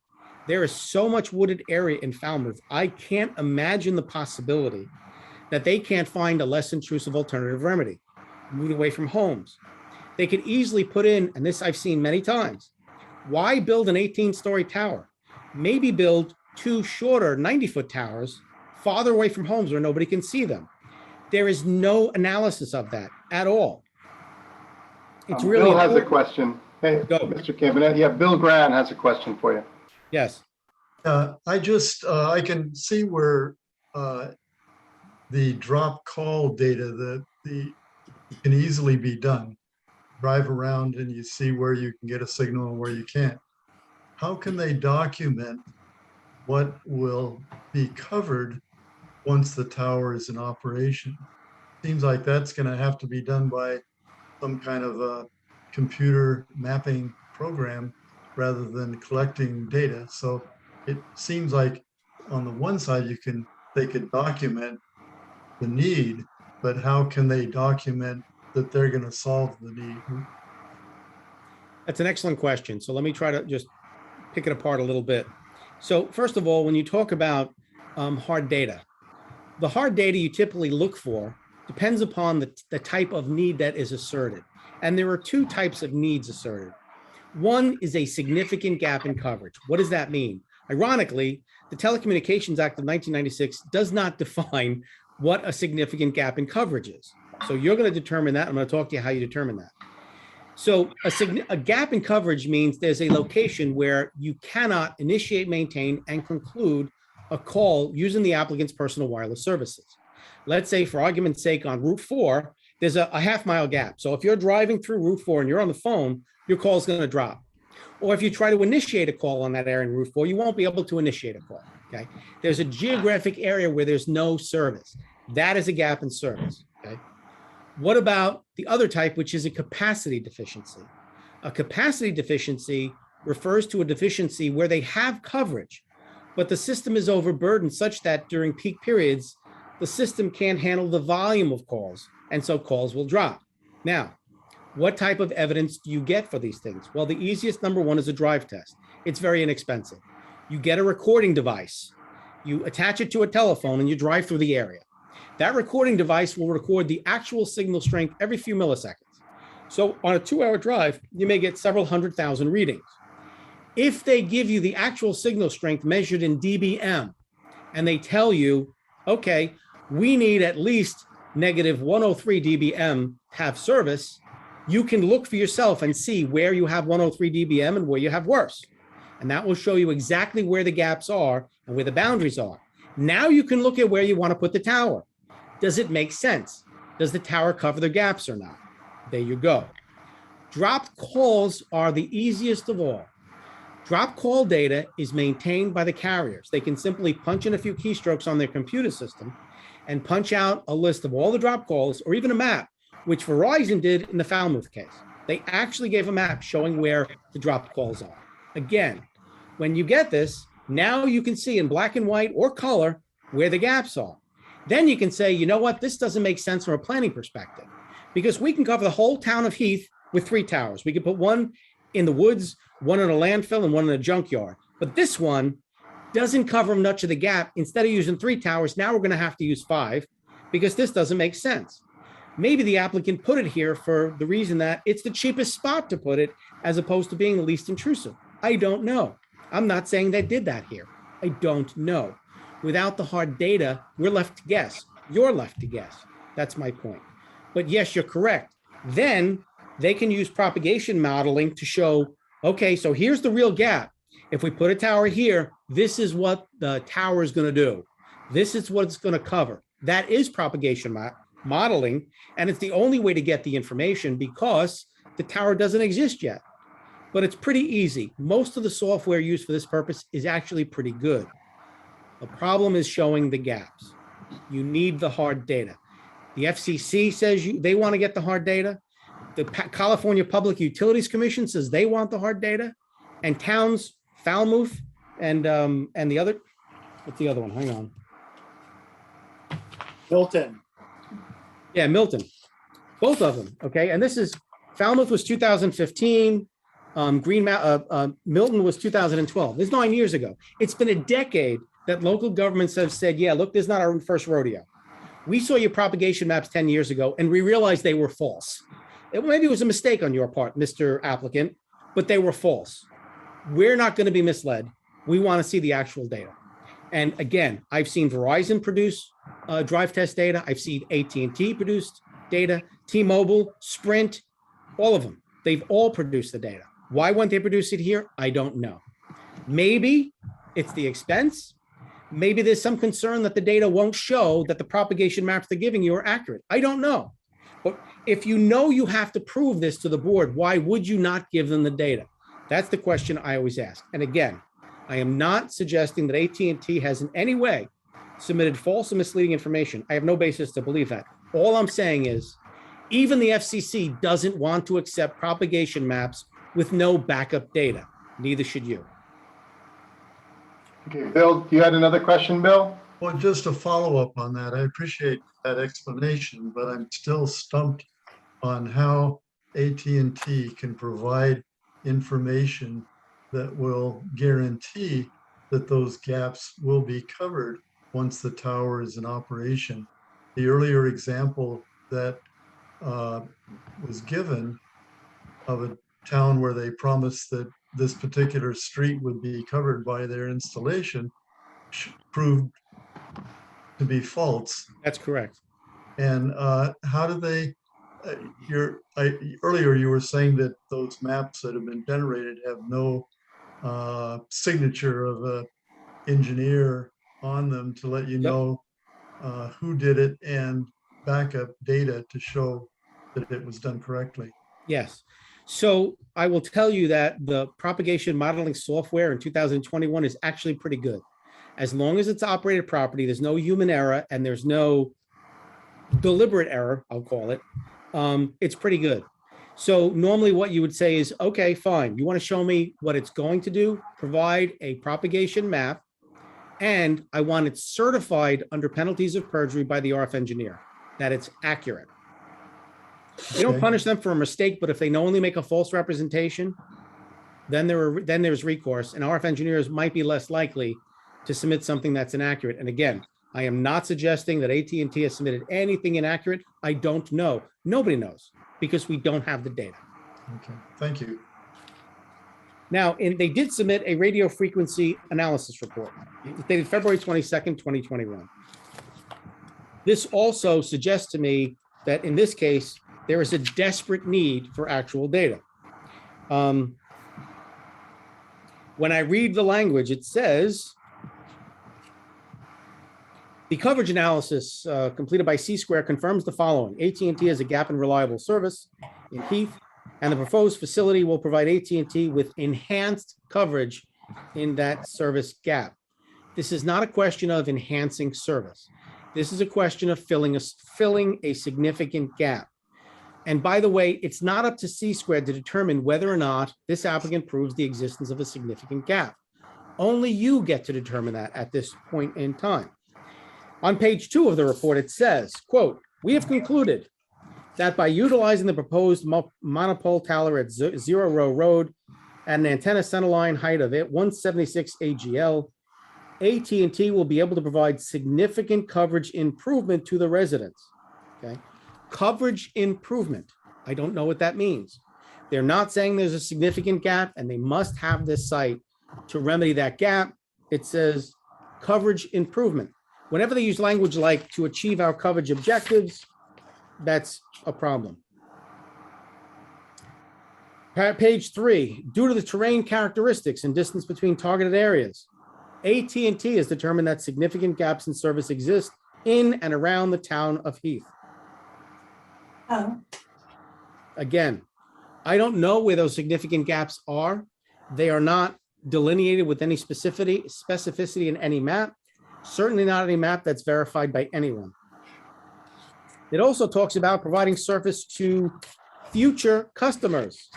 There is so much wooded area in Falmouth. I can't imagine the possibility that they can't find a less intrusive alternative remedy, moving away from homes. They could easily put in, and this I've seen many times, why build an 18-story tower? maybe build two shorter 90-foot towers farther away from homes where nobody can see them. There is no analysis of that at all. It's really Bill has a important. question. Hey, Go. Mr. Campanelli. Yeah, Bill Grant has a question for you. Yes. I can see where the drop call data that can easily be done. Drive around and you see where you can get a signal and where you can't. How can they document what will be covered once the tower is in operation? Seems like that's going to have to be done by some kind of a computer mapping program rather than collecting data. So it seems like on the one side they could document the need, but how can they document that they're going to solve the need? That's an excellent question. So let me try to just pick it apart a little bit. So first of all, when you talk about hard data, the hard data you typically look for depends upon the type of need that is asserted. And there are two types of needs asserted. One is a significant gap in coverage. What does that mean? Ironically, the Telecommunications Act of 1996 does not define what a significant gap in coverage is. So you're going to determine that. I'm going to talk to you how you determine that. So a gap in coverage means there's a location where you cannot initiate, maintain, and conclude a call using the applicant's personal wireless services. Let's say, for argument's sake, on Route 4, there's a half-mile gap. So if you're driving through Route 4 and you're on the phone, your call is going to drop. Or if you try to initiate a call on that area in Route 4, you won't be able to initiate a call. Okay. There's a geographic area where there's no service. That is a gap in service. Okay. What about the other type, which is a capacity deficiency? A capacity deficiency refers to a deficiency where they have coverage, but the system is overburdened such that during peak periods, the system can't handle the volume of calls, and so calls will drop. Now, what type of evidence do you get for these things? Well, the easiest, number one, is a drive test. It's very inexpensive. You get a recording device, you attach it to a telephone, and you drive through the area. That recording device will record the actual signal strength every few milliseconds. So on a 2-hour drive, you may get several 100,000 readings. If they give you the actual signal strength measured in dBm, and they tell you, okay, we need at least negative 103 dBm to have service, you can look for yourself and see where you have 103 dBm and where you have worse. And that will show you exactly where the gaps are and where the boundaries are. Now you can look at where you want to put the tower. Does it make sense? Does the tower cover the gaps or not? There you go. Dropped calls are the easiest of all. Drop call data is maintained by the carriers. They can simply punch in a few keystrokes on their computer system and punch out a list of all the drop calls, or even a map, which Verizon did in the Falmouth case. They actually gave a map showing where the drop calls are. Again, when you get this, now you can see in black and white or color where the gaps are. Then you can say, you know what, this doesn't make sense from a planning perspective, because we can cover the whole town of Heath with 3 towers. We could put one in the woods, one in a landfill, and one in a junkyard. But this one doesn't cover much of the gap. Instead of using 3 towers, now we're going to have to use 5 because this doesn't make sense. Maybe the applicant put it here for the reason that it's the cheapest spot to put it as opposed to being the least intrusive. I don't know. I'm not saying they did that here. I don't know. Without the hard data, we're left to guess. You're left to guess. That's my point. But yes, you're correct. Then they can use propagation modeling to show, okay, so here's the real gap. If we put a tower here, this is what the tower is going to do. This is what it's going to cover. That is propagation modeling, and it's the only way to get the information because the tower doesn't exist yet. But it's pretty easy. Most of the software used for this purpose is actually pretty good. The problem is showing the gaps. You need the hard data. The FCC says they want to get the hard data. The California Public Utilities Commission says they want the hard data. And towns, Falmouth and the other, what's the other one? Hang on. Milton. Yeah, Milton. Both of them. Okay. And this is, Falmouth was 2015. Milton was 2012. This is 9 years ago. It's been a decade that local governments have said, yeah, look, this is not our first rodeo. We saw your propagation maps 10 years ago, and we realized they were false. Maybe it was a mistake on your part, Mr. Applicant, but they were false. We're not going to be misled. We want to see the actual data. And again, I've seen Verizon produce drive test data. I've seen AT&T produced data, T-Mobile, Sprint, all of them. They've all produced the data. Why won't they produce it here? I don't know. Maybe it's the expense. Maybe there's some concern that the data won't show that the propagation maps they're giving you are accurate. I don't know. But if you know you have to prove this to the board, why would you not give them the data? That's the question I always ask. And again, I am not suggesting that AT&T has in any way submitted false or misleading information. I have no basis to believe that. All I'm saying is, even the FCC doesn't want to accept propagation maps with no backup data. Neither should you. Okay, Bill, you had another question, Bill? Well, just a follow-up on that. I appreciate that explanation, but I'm still stumped on how AT&T can provide information that will guarantee that those gaps will be covered once the tower is in operation. The earlier example that was given of a town where they promised that this particular street would be covered by their installation proved to be false. That's correct. And how do they, earlier you were saying that those maps that have been generated have no signature of an engineer on them to let you know who did it and backup data to show that it was done correctly. Yes. So I will tell you that the propagation modeling software in 2021 is actually pretty good. As long as it's operated properly, there's no human error and there's no deliberate error, I'll call it. It's pretty good. So normally what you would say is, okay, fine. You want to show me what it's going to do, provide a propagation map, and I want it certified under penalties of perjury by the RF engineer, that it's accurate. You don't punish them for a mistake, but if they knowingly make a false representation, then there's recourse, and RF engineers might be less likely to submit something that's inaccurate. And again, I am not suggesting that AT&T has submitted anything inaccurate. I don't know. Nobody knows because we don't have the data. Okay, thank you. Now, they did submit a radio frequency analysis report dated February 22nd, 2021. This also suggests to me that in this case, there is a desperate need for actual data. When I read the language, it says, the coverage analysis completed by C-Square confirms the following. AT&T has a gap in reliable service in Heath, and the proposed facility will provide AT&T with enhanced coverage in that service gap. This is not a question of enhancing service. This is a question of filling a significant gap. And by the way, it's not up to C-Squared to determine whether or not this applicant proves the existence of a significant gap. Only you get to determine that at this point in time. On page 2 of the report, it says, quote, we have concluded that by utilizing the proposed monopole tower at 0 Rowe Road at an antenna centerline height of 176 AGL, AT&T will be able to provide significant coverage improvement to the residents. Okay, coverage improvement. I don't know what that means. They're not saying there's a significant gap and they must have this site to remedy that gap. It says coverage improvement. Whenever they use language like to achieve our coverage objectives, that's a problem. Page 3, due to the terrain characteristics and distance between targeted areas, AT&T has determined that significant gaps in service exist in and around the town of Heath. Oh. Again, I don't know where those significant gaps are. They are not delineated with any specificity in any map, certainly not any map that's verified by anyone. It also talks about providing service to future customers.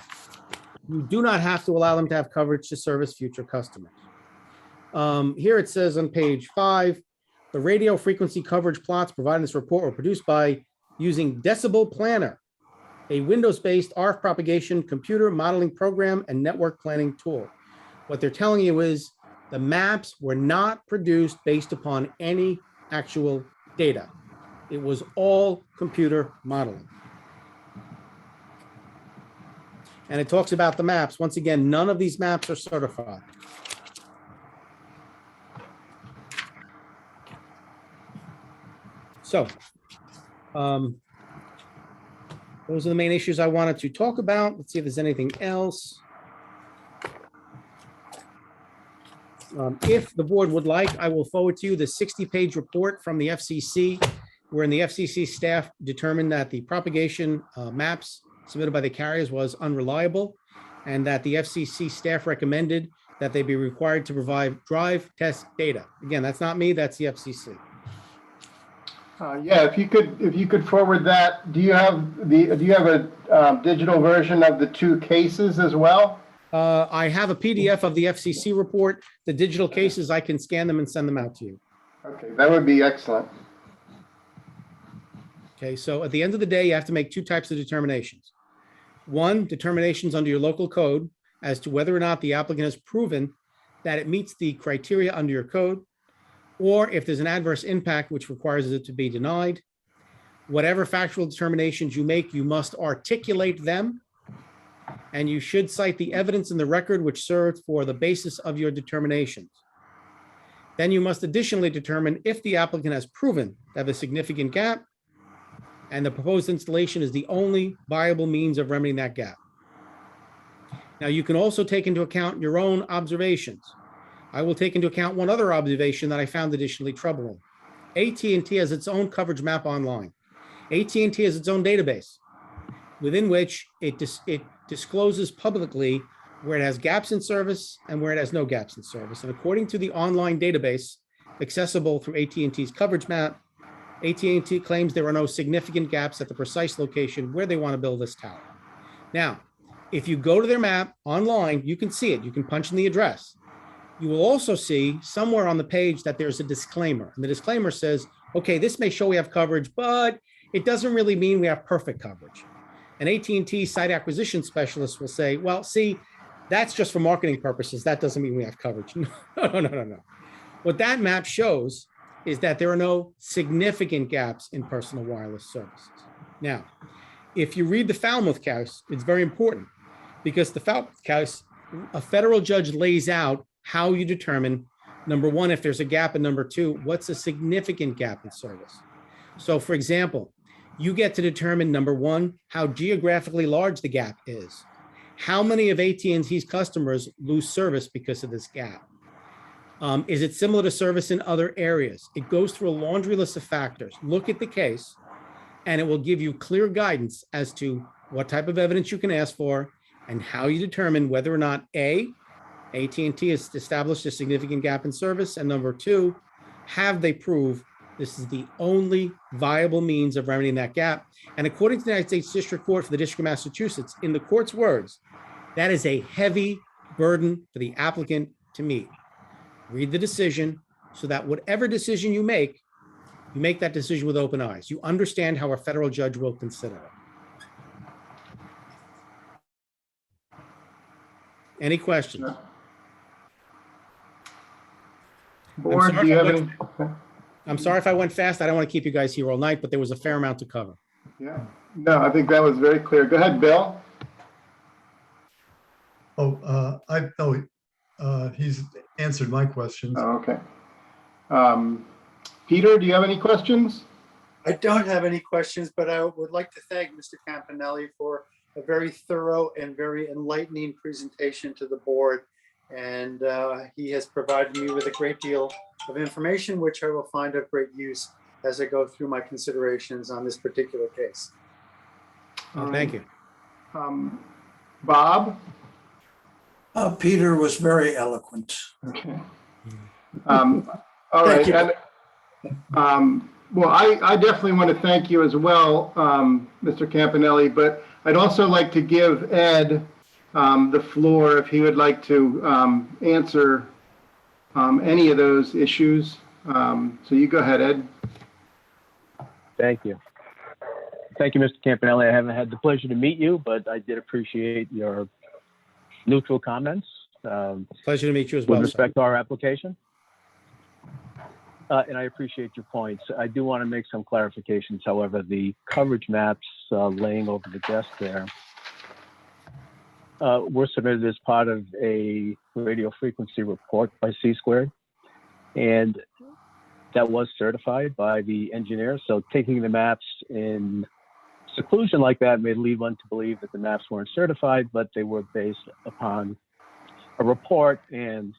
You do not have to allow them to have coverage to service future customers. Here it says on page 5, the radio frequency coverage plots provided in this report were produced by using Decibel Planner, a Windows-based RF propagation computer modeling program and network planning tool. What they're telling you is the maps were not produced based upon any actual data. It was all computer modeling. And it talks about the maps. Once again, none of these maps are certified. So, those are the main issues I wanted to talk about. Let's see if there's anything else. If the board would like, I will forward to you the 60-page report from the FCC, wherein the FCC staff determined that the propagation maps submitted by the carriers was unreliable, and that the FCC staff recommended that they be required to provide drive test data. Again, that's not me, that's the FCC. Yeah, if you could forward that. Do you have a digital version of the two cases as well? I have a PDF of the FCC report. The digital cases, I can scan them and send them out to you. Okay, that would be excellent. Okay, so at the end of the day, you have to make two types of determinations. One, determinations under your local code as to whether or not the applicant has proven that it meets the criteria under your code, or if there's an adverse impact which requires it to be denied. Whatever factual determinations you make, you must articulate them, and you should cite the evidence in the record which served for the basis of your determinations. Then you must additionally determine if the applicant has proven to have a significant gap, and the proposed installation is the only viable means of remedying that gap. Now, you can also take into account your own observations. I will take into account one other observation that I found additionally troubling. AT&T has its own coverage map online. AT&T has its own database within which it discloses publicly where it has gaps in service and where it has no gaps in service. And according to the online database accessible through AT&T's coverage map, AT&T claims there are no significant gaps at the precise location where they want to build this tower. Now, if you go to their map online, you can see it. You can punch in the address. You will also see somewhere on the page that there's a disclaimer. And the disclaimer says, okay, this may show we have coverage, but it doesn't really mean we have perfect coverage. An AT&T site acquisition specialist will say, well, see, that's just for marketing purposes. That doesn't mean we have coverage. No. What that map shows is that there are no significant gaps in personal wireless services. Now, if you read the Falmouth case, it's very important because the Falmouth case, a federal judge lays out how you determine, number one, if there's a gap, and number two, what's a significant gap in service. So for example, you get to determine, number one, how geographically large the gap is. How many of AT&T's customers lose service because of this gap? Is it similar to service in other areas? It goes through a laundry list of factors. Look at the case, and it will give you clear guidance as to what type of evidence you can ask for and how you determine whether or not A, AT&T has established a significant gap in service, and number two, have they proved this is the only viable means of remedying that gap? And according to the United States District Court for the District of Massachusetts, in the court's words, that is a heavy burden for the applicant to meet. Read the decision so that whatever decision you make that decision with open eyes. You understand how a federal judge will consider it. Any questions? Board, do you have any? I'm sorry if I went fast. I don't want to keep you guys here all night, but there was a fair amount to cover. Yeah, no, I think that was very clear. Go ahead, Bill. He's answered my questions. Oh, okay. Peter, do you have any questions? I don't have any questions, but I would like to thank Mr. Campanelli for a very thorough and very enlightening presentation to the board. And he has provided me with a great deal of information, which I will find of great use as I go through my considerations on this particular case. Thank you. Bob? Peter was very eloquent. Okay. All right. And, well, I definitely want to thank you as well, Mr. Campanelli, but I'd also like to give Ed the floor if he would like to answer any of those issues. So you go ahead, Ed. Thank you. Thank you, Mr. Campanelli. I haven't had the pleasure to meet you, but I did appreciate your neutral comments. Pleasure to meet you as well. With respect to our application. And I appreciate your points. I do want to make some clarifications. However, the coverage maps laying over the desk there were submitted as part of a radio frequency report by C-Squared. And that was certified by the engineer. So taking the maps in seclusion like that may lead one to believe that the maps weren't certified, but they were based upon a report. And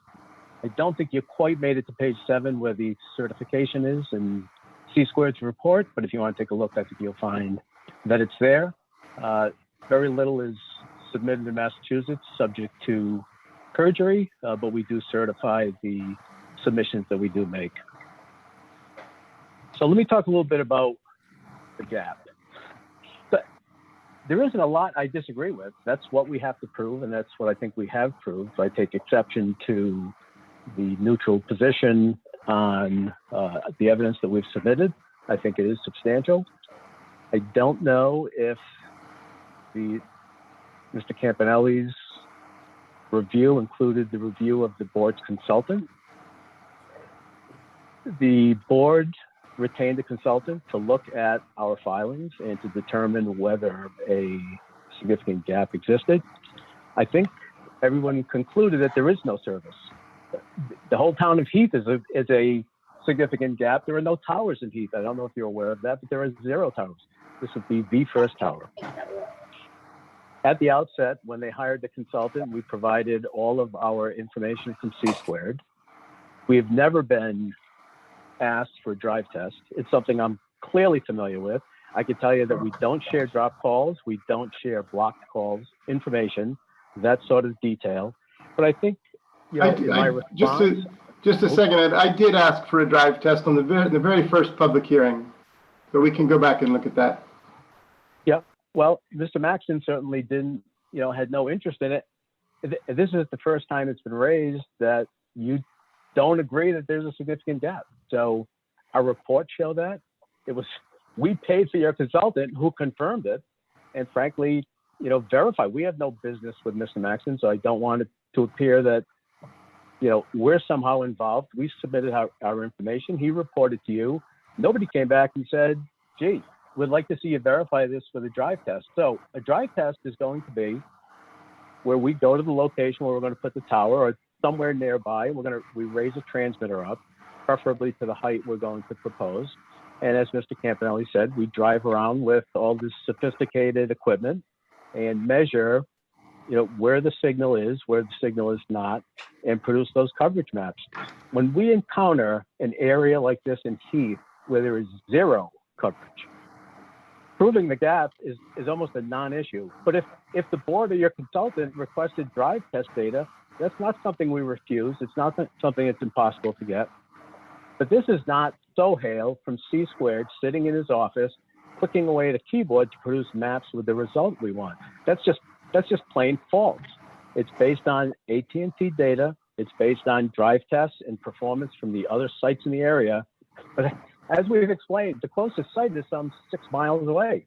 I don't think you quite made it to page 7 where the certification is in C-Squared's report, but if you want to take a look, I think you'll find that it's there. Very little is submitted in Massachusetts subject to perjury, but we do certify the submissions that we do make. So let me talk a little bit about the gap. But there isn't a lot I disagree with. That's what we have to prove, and that's what I think we have proved. I take exception to the neutral position on the evidence that we've submitted. I think it is substantial. I don't know if Mr. Campanelli's review included the review of the board's consultant. The board retained a consultant to look at our filings and to determine whether a significant gap existed. I think everyone concluded that there is no service. The whole town of Heath is a significant gap. There are no towers in Heath. I don't know if you're aware of that, but there are 0 towers. This would be the first tower. At the outset, when they hired the consultant, we provided all of our information from C-Squared. We have never been asked for a drive test. It's something I'm clearly familiar with. I can tell you that we don't share drop calls. We don't share blocked calls, information, that sort of detail. But I think, you know, my response... Just a second, Ed. I did ask for a drive test on the very first public hearing, so we can go back and look at that. Yep. Well, Mr. Maxton certainly didn't, had no interest in it. This is the first time it's been raised that you don't agree that there's a significant gap. So our report showed that. We paid for your consultant who confirmed it and frankly, verified. We have no business with Mr. Maxton, so I don't want it to appear that, we're somehow involved. We submitted our information. He reported to you. Nobody came back and said, gee, we'd like to see you verify this with a drive test. So a drive test is going to be where we go to the location where we're going to put the tower or somewhere nearby. We raise a transmitter up, preferably to the height we're going to propose. And as Mr. Campanelli said, we drive around with all this sophisticated equipment and measure, where the signal is, where the signal is not, and produce those coverage maps. When we encounter an area like this in Heath where there is 0 coverage, proving the gap is almost a non-issue. But if the board or your consultant requested drive test data, that's not something we refuse. It's not something that's impossible to get. But this is not Sohail from C-Squared sitting in his office, clicking away at a keyboard to produce maps with the result we want. That's just plain false. It's based on AT&T data. It's based on drive tests and performance from the other sites in the area. But as we've explained, the closest site is some 6 miles away.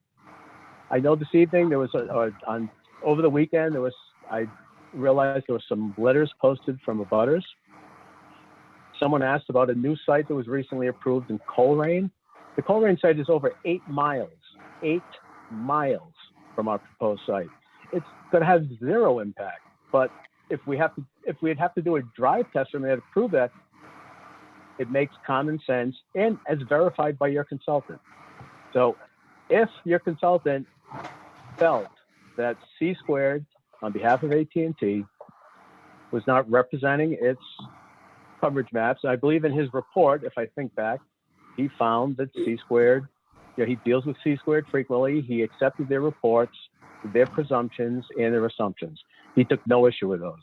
I know this evening there was over the weekend I realized there were some letters posted from abutters. Someone asked about a new site that was recently approved in Coleraine. The Coleraine site is over 8 miles from our proposed site. It's going to have 0 impact. But if we'd have to do a drive test from there to prove that, it makes common sense and as verified by your consultant. So if your consultant felt that C-Squared on behalf of AT&T was not representing its coverage maps, I believe in his report, if I think back, he found that C-Squared, he deals with C-Squared frequently. He accepted their reports, their presumptions, and their assumptions. He took no issue with those.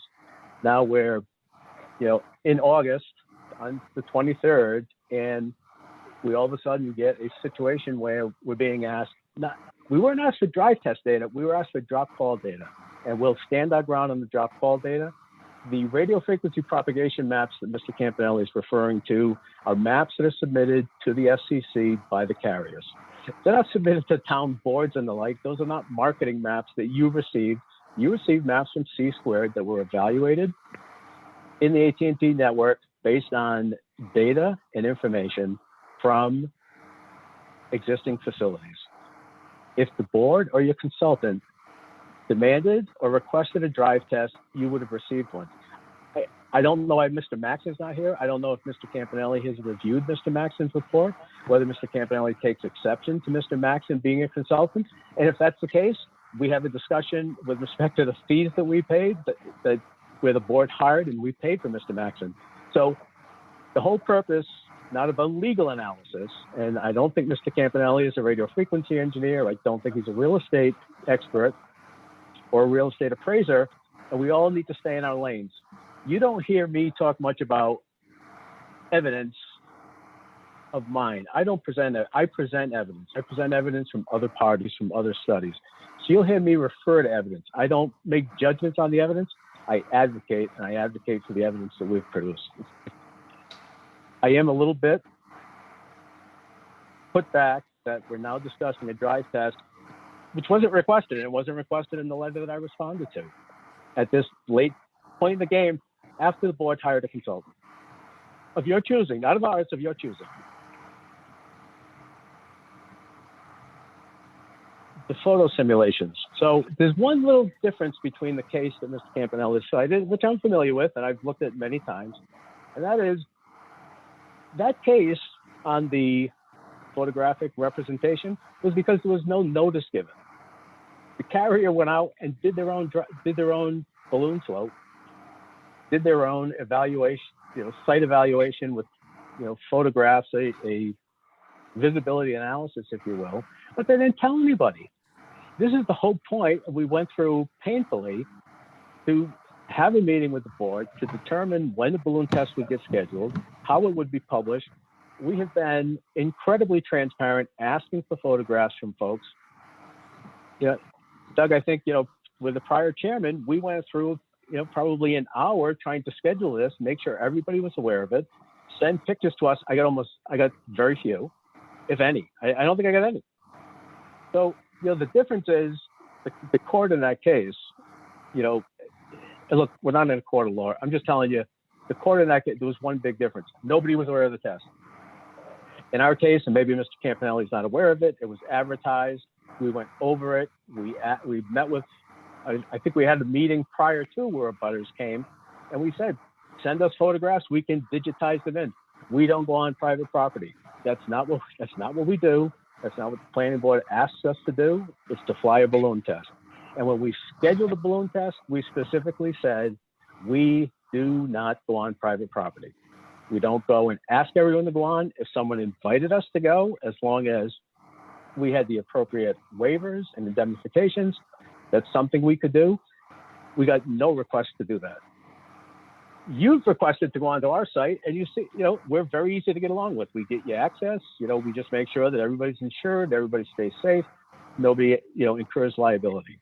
Now we're, in August, on the 23rd, and we all of a sudden get a situation where we're being asked, we weren't asked for drive test data, we were asked for drop call data, and we'll stand our ground on the drop call data. The radio frequency propagation maps that Mr. Campanelli is referring to are maps that are submitted to the FCC by the carriers. They're not submitted to town boards and the like. Those are not marketing maps that you received. You received maps from C-Squared that were evaluated in the AT&T network based on data and information from existing facilities. If the board or your consultant demanded or requested a drive test, you would have received one. I don't know why Mr. Maxon's not here. I don't know if Mr. Campanelli has reviewed Mr. Maxon's report, whether Mr. Campanelli takes exception to Mr. Maxon being a consultant. And if that's the case, we have a discussion with respect to the fees that we paid, that where the board hired and we paid for Mr. Maxon. So the whole purpose, not of a legal analysis, and I don't think Mr. Campanelli is a radio frequency engineer. I don't think he's a real estate expert or a real estate appraiser, and we all need to stay in our lanes. You don't hear me talk much about evidence of mine. I don't present it. I present evidence. I present evidence from other parties, from other studies. So you'll hear me refer to evidence. I don't make judgments on the evidence. I advocate, and I advocate for the evidence that we've produced. I am a little bit put back that we're now discussing a drive test, which wasn't requested. It wasn't requested in the letter that I responded to at this late point in the game after the board hired a consultant of your choosing, not of ours, of your choosing. The photo simulations. So there's one little difference between the case that Mr. Campanelli cited, which I'm familiar with and I've looked at many times, and that is that case on the photographic representation was because there was no notice given. The carrier went out and did their own balloon float, did their own evaluation, site evaluation with, photographs, a visibility analysis, if you will, but they didn't tell anybody. This is the whole point. We went through painfully to have a meeting with the board to determine when the balloon test would get scheduled, how it would be published. We have been incredibly transparent, asking for photographs from folks. Doug, I think, with the prior chairman, we went through, probably an hour trying to schedule this, make sure everybody was aware of it, send pictures to us. I got very few, if any. I don't think I got any. So, the difference is the court in that case, and look, we're not in a court of law. I'm just telling you, the court in that case, there was one big difference. Nobody was aware of the test. In our case, and maybe Mr. Campanelli's not aware of it, it was advertised. We went over it. We met with, I think we had a meeting prior to where abutters came, and we said, send us photographs. We can digitize them in. We don't go on private property. That's not what we do. That's not what the planning board asks us to do. It's to fly a balloon test. And when we scheduled the balloon test, we specifically said, we do not go on private property. We don't go and ask everyone to go on. If someone invited us to go, as long as we had the appropriate waivers and indemnifications, that's something we could do. We got no request to do that. You've requested to go onto our site, and you see, we're very easy to get along with. We get you access. We just make sure that everybody's insured, everybody stays safe, nobody, incurs liability.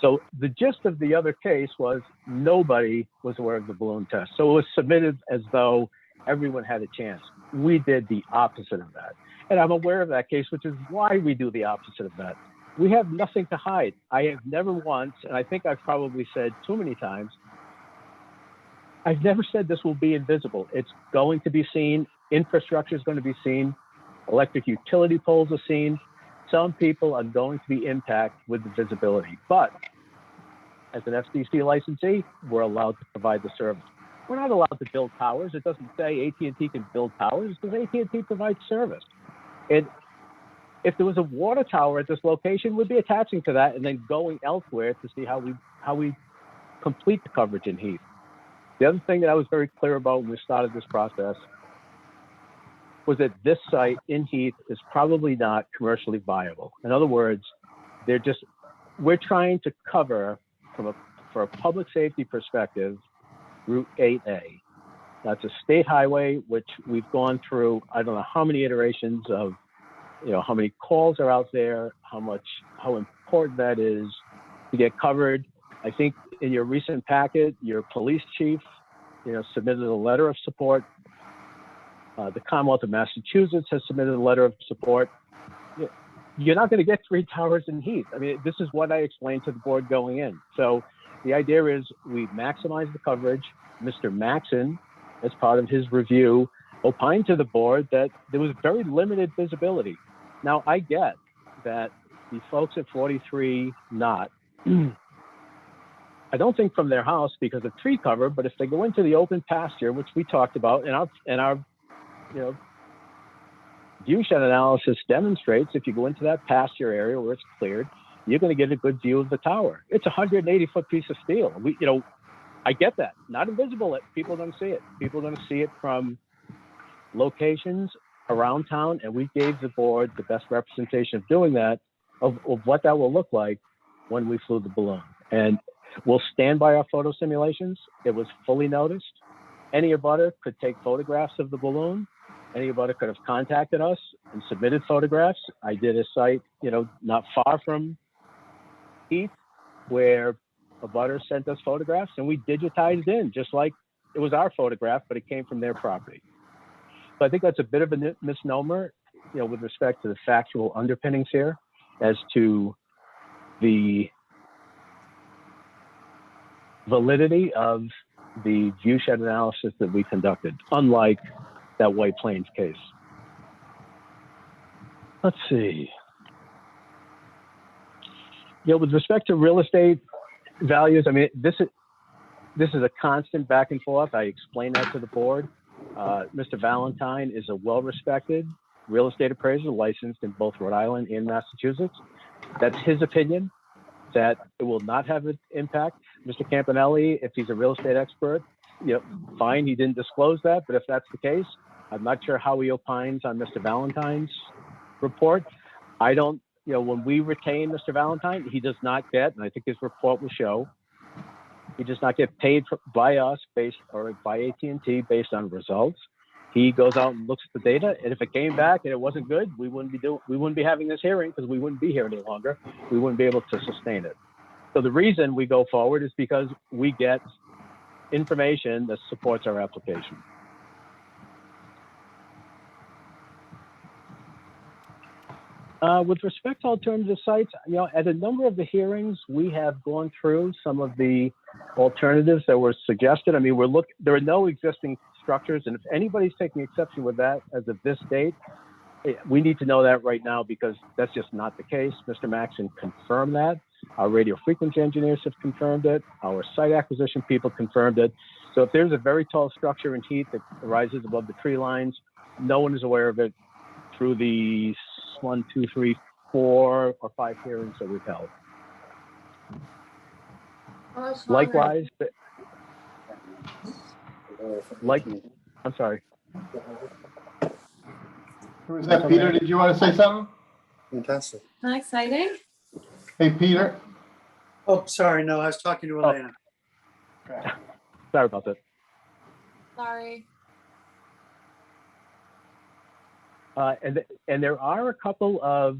So the gist of the other case was nobody was aware of the balloon test. So it was submitted as though everyone had a chance. We did the opposite of that. And I'm aware of that case, which is why we do the opposite of that. We have nothing to hide. I have never once, and I think I've probably said too many times, I've never said this will be invisible. It's going to be seen. Infrastructure is going to be seen. Electric utility poles are seen. Some people are going to be impacted with the visibility. But as an FCC licensee, we're allowed to provide the service. We're not allowed to build towers. It doesn't say AT&T can build towers because AT&T provides service. And if there was a water tower at this location, we'd be attaching to that and then going elsewhere to see how we complete the coverage in Heath. The other thing that I was very clear about when we started this process was that this site in Heath is probably not commercially viable. In other words, we're trying to cover for a public safety perspective, Route 8A. That's a state highway, which we've gone through, I don't know how many iterations of, how many calls are out there, how important that is to get covered. I think in your recent packet, your police chief, submitted a letter of support. The Commonwealth of Massachusetts has submitted a letter of support. You're not going to get 3 towers in Heath. I mean, this is what I explained to the board going in. So the idea is we maximize the coverage. Mr. Maxon, as part of his review, opined to the board that there was very limited visibility. Now, I get that the folks at 43 Knott I don't think from their house because of tree cover, but if they go into the open pasture, which we talked about, and our view shed analysis demonstrates if you go into that pasture area where it's cleared, you're going to get a good view of the tower. It's a 180-foot piece of steel. I get that. Not invisible. People don't see it. People don't see it from locations around town, and we gave the board the best representation of doing that, of what that will look like when we flew the balloon. And we'll stand by our photo simulations. It was fully noticed. Any abutter could take photographs of the balloon. Any abutter could have contacted us and submitted photographs. I did a site, not far from Heath, where a butter sent us photographs, and we digitized in just like it was our photograph, but it came from their property. So I think that's a bit of a misnomer, with respect to the factual underpinnings here as to the validity of the view shed analysis that we conducted, unlike that White Plains case. Let's see. With respect to real estate values, I mean, this is a constant back and forth. I explained that to the board. Mr. Valentine is a well-respected real estate appraiser licensed in both Rhode Island and Massachusetts. That's his opinion, that it will not have an impact. Mr. Campanelli, if he's a real estate expert, fine, he didn't disclose that, but if that's the case, I'm not sure how he opines on Mr. Valentine's report. I don't, when we retain Mr. Valentine, he does not get, and I think his report will show, he does not get paid by us or by AT&T based on results. He goes out and looks at the data, and if it came back and it wasn't good, we wouldn't be having this hearing because we wouldn't be here any longer. We wouldn't be able to sustain it. So the reason we go forward is because we get information that supports our application. With respect to alternative sites, at a number of the hearings, we have gone through some of the alternatives that were suggested. I mean, there are no existing structures, and if anybody's taking exception with that as of this date, we need to know that right now because that's just not the case. Mr. Maxon confirmed that. Our radio frequency engineers have confirmed it. Our site acquisition people confirmed it. So if there's a very tall structure in Heath that rises above the tree lines, no one is aware of it through the 1, 2, 3, 4, or 5 hearings that we've held. Likewise, I'm sorry. Who was that, Peter? Did you want to say something? Fantastic. Not exciting? Hey, Peter. Oh, sorry. No, I was talking to Elena. Sorry about that. Sorry. And there are a couple of,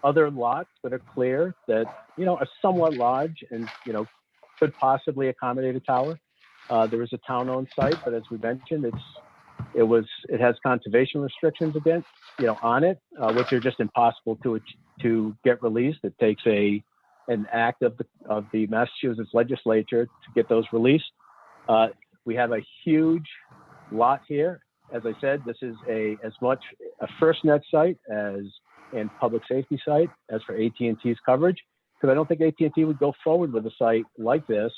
other lots that are clear that, are somewhat large and, could possibly accommodate a tower. There is a town-owned site, but as we mentioned, it has conservation restrictions against, on it, which are just impossible to get released. It takes an act of the Massachusetts legislature to get those released. We have a huge lot here. As I said, this is as much a FirstNet site and public safety site as for AT&T's coverage, because I don't think AT&T would go forward with a site like this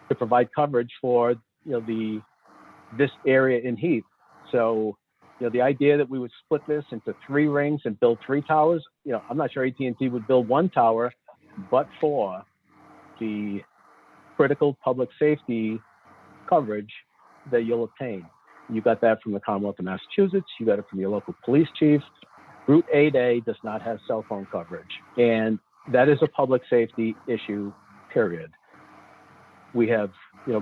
to provide coverage for this area in Heath. So the idea that we would split this into 3 rings and build 3 towers, I'm not sure AT&T would build 1 tower, but for the critical public safety coverage that you'll obtain. You got that from the Commonwealth of Massachusetts. You got it from your local police chief. Route 8A does not have cell phone coverage, and that is a public safety issue, period. We have,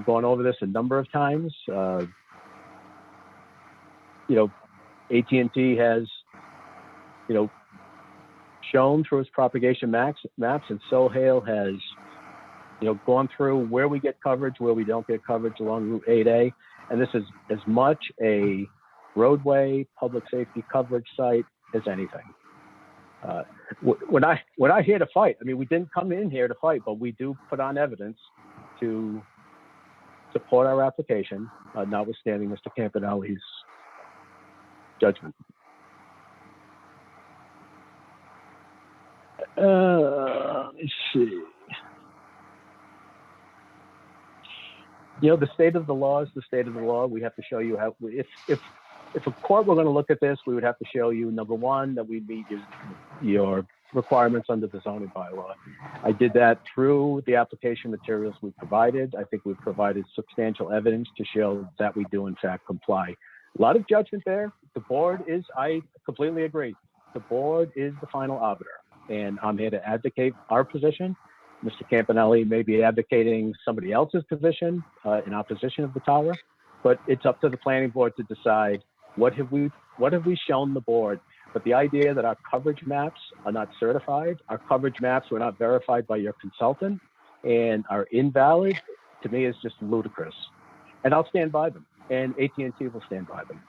gone over this a number of times. AT&T has, shown through its propagation maps, and Sohail has, gone through where we get coverage, where we don't get coverage along Route 8A. And this is as much a roadway public safety coverage site as anything. We're not here to fight. I mean, we didn't come in here to fight, but we do put on evidence to support our application, notwithstanding Mr. Campanelli's judgment. Let's see. The state of the law is the state of the law. We have to show you how, if a court were going to look at this, we would have to show you, number one, that we meet your requirements under the zoning bylaw. I did that through the application materials we provided. I think we've provided substantial evidence to show that we do in fact comply. A lot of judgment there. The board is, I completely agree. The board is the final arbiter, and I'm here to advocate our position. Mr. Campanelli may be advocating somebody else's position in opposition of the tower, but it's up to the planning board to decide what have we shown the board. But the idea that our coverage maps are not certified, our coverage maps were not verified by your consultant and are invalid, to me is just ludicrous. And I'll stand by them, and AT&T will stand by them.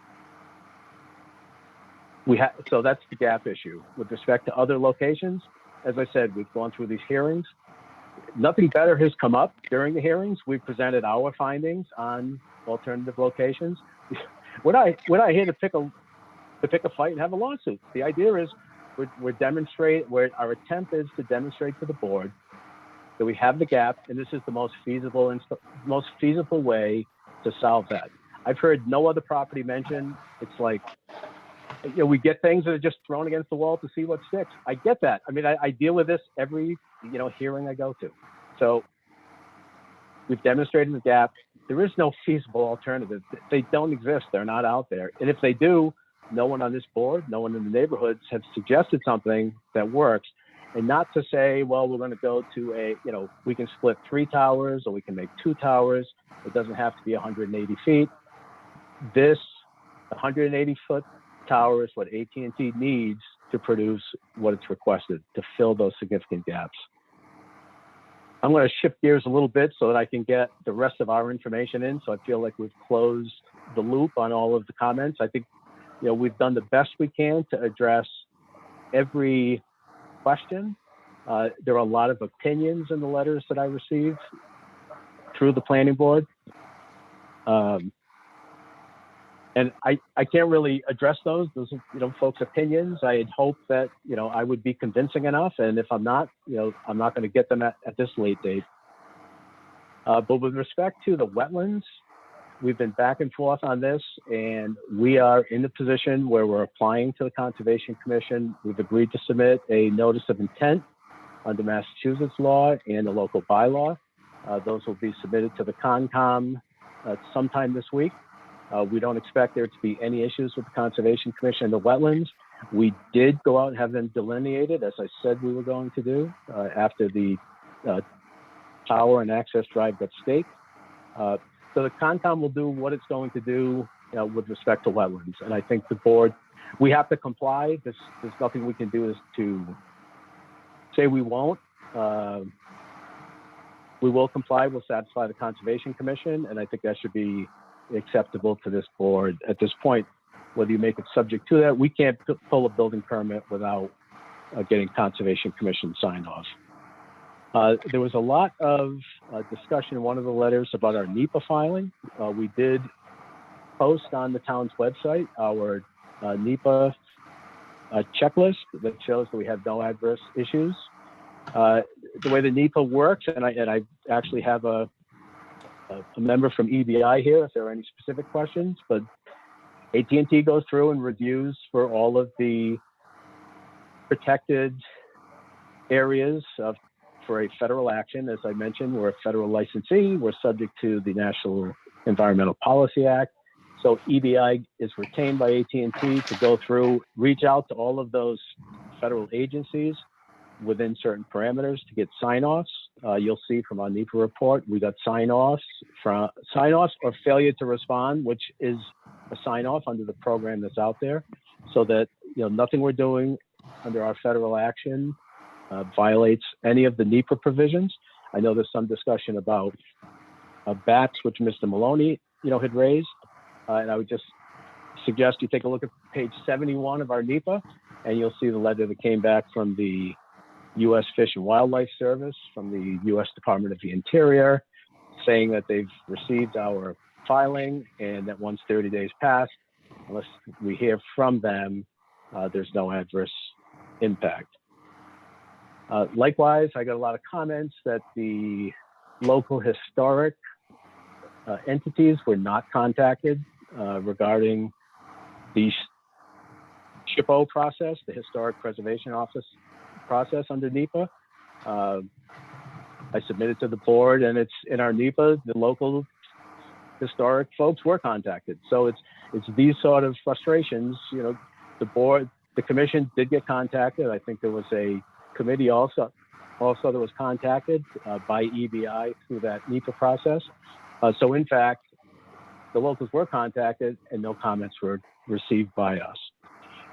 So that's the gap issue. With respect to other locations, as I said, we've gone through these hearings. Nothing better has come up during the hearings. We've presented our findings on alternative locations. We're not here to pick a fight and have a lawsuit. The idea is our attempt is to demonstrate to the board that we have the gap, and this is the most feasible way to solve that. I've heard no other property mentioned. It's like, we get things that are just thrown against the wall to see what sticks. I get that. I mean, I deal with this every, hearing I go to. So we've demonstrated the gap. There is no feasible alternative. They don't exist. They're not out there. And if they do, no one on this board, no one in the neighborhoods have suggested something that works. And not to say, well, we're going to go to we can split 3 towers or we can make 2 towers. It doesn't have to be 180 feet. This 180-foot tower is what AT&T needs to produce what it's requested to fill those significant gaps. I'm going to shift gears a little bit so that I can get the rest of our information in. So I feel like we've closed the loop on all of the comments. I think, we've done the best we can to address every question. There are a lot of opinions in the letters that I received through the planning board. And I can't really address those folks' opinions. I had hoped that, I would be convincing enough. And if I'm not, I'm not going to get them at this late date. But with respect to the wetlands, we've been back and forth on this, and we are in the position where we're applying to the Conservation Commission. We've agreed to submit a notice of intent under Massachusetts law and the local bylaw. Those will be submitted to the Concom sometime this week. We don't expect there to be any issues with the Conservation Commission and the wetlands. We did go out and have them delineated, as I said we were going to do, after the tower and access drive got staked. So the Concom will do what it's going to do with respect to wetlands. And I think the board, we have to comply. There's nothing we can do is to say we won't. We will comply. We'll satisfy the Conservation Commission. And I think that should be acceptable to this board at this point. Whether you make it subject to that, we can't pull a building permit without getting Conservation Commission signed off. There was a lot of discussion in one of the letters about our NEPA filing. We did post on the town's website our NEPA checklist that shows that we have no adverse issues. The way the NEPA works, and I actually have a member from EBI here if there are any specific questions, but AT&T goes through and reviews for all of the protected areas for a federal action. As I mentioned, we're a federal licensee. We're subject to the National Environmental Policy Act. So EBI is retained by AT&T to go through, reach out to all of those federal agencies within certain parameters to get sign-offs. You'll see from our NEPA report, we got sign-offs or failure to respond, which is a sign-off under the program that's out there, so that nothing we're doing under our federal action violates any of the NEPA provisions. I know there's some discussion about bats, which Mr. Maloney, had raised, and I would just suggest you take a look at page 71 of our NEPA, and you'll see the letter that came back from the U.S. Fish and Wildlife Service, from the U.S. Department of the Interior, saying that they've received our filing and that once 30 days pass, unless we hear from them, there's no adverse impact. Likewise, I got a lot of comments that the local historic entities were not contacted regarding the SHPO process, the Historic Preservation Office process under NEPA. I submitted to the board, and it's in our NEPA. The local historic folks were contacted. So it's these sort of frustrations. You know, the commission did get contacted. I think there was a committee also that was contacted by EBI through that NEPA process. So in fact, the locals were contacted and no comments were received by us.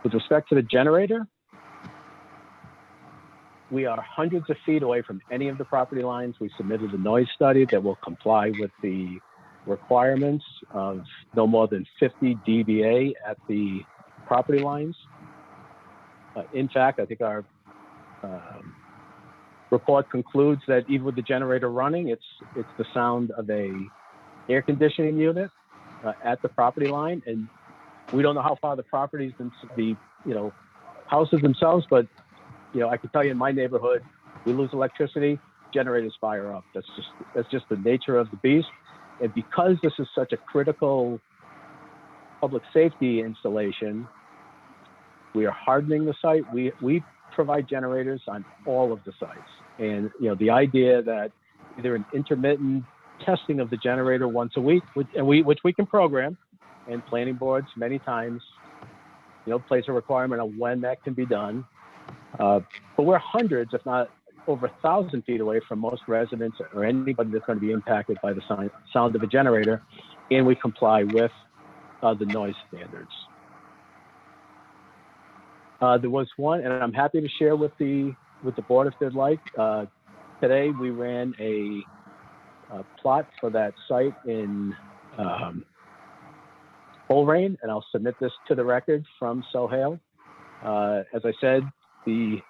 With respect to the generator, we are hundreds of feet away from any of the property lines. We submitted a noise study that will comply with the requirements of no more than 50 dBA at the property lines. In fact, I think our report concludes that even with the generator running, it's the sound of a air conditioning unit at the property line, and we don't know how far the properties and the houses themselves, but I can tell you in my neighborhood, we lose electricity, generators fire up. That's just the nature of the beast. And because this is such a critical public safety installation, we are hardening the site. We provide generators on all of the sites. And the idea that either an intermittent testing of the generator once a week, which we can program, and planning boards many times, place a requirement on when that can be done. But we're hundreds, if not over 1,000 feet away from most residents or anybody that's going to be impacted by the sound of a generator, and we comply with the noise standards. There was one, and I'm happy to share with the board if they'd like. Today we ran a plot for that site in Coleraine, and I'll submit this to the record from Sohail. As I said, the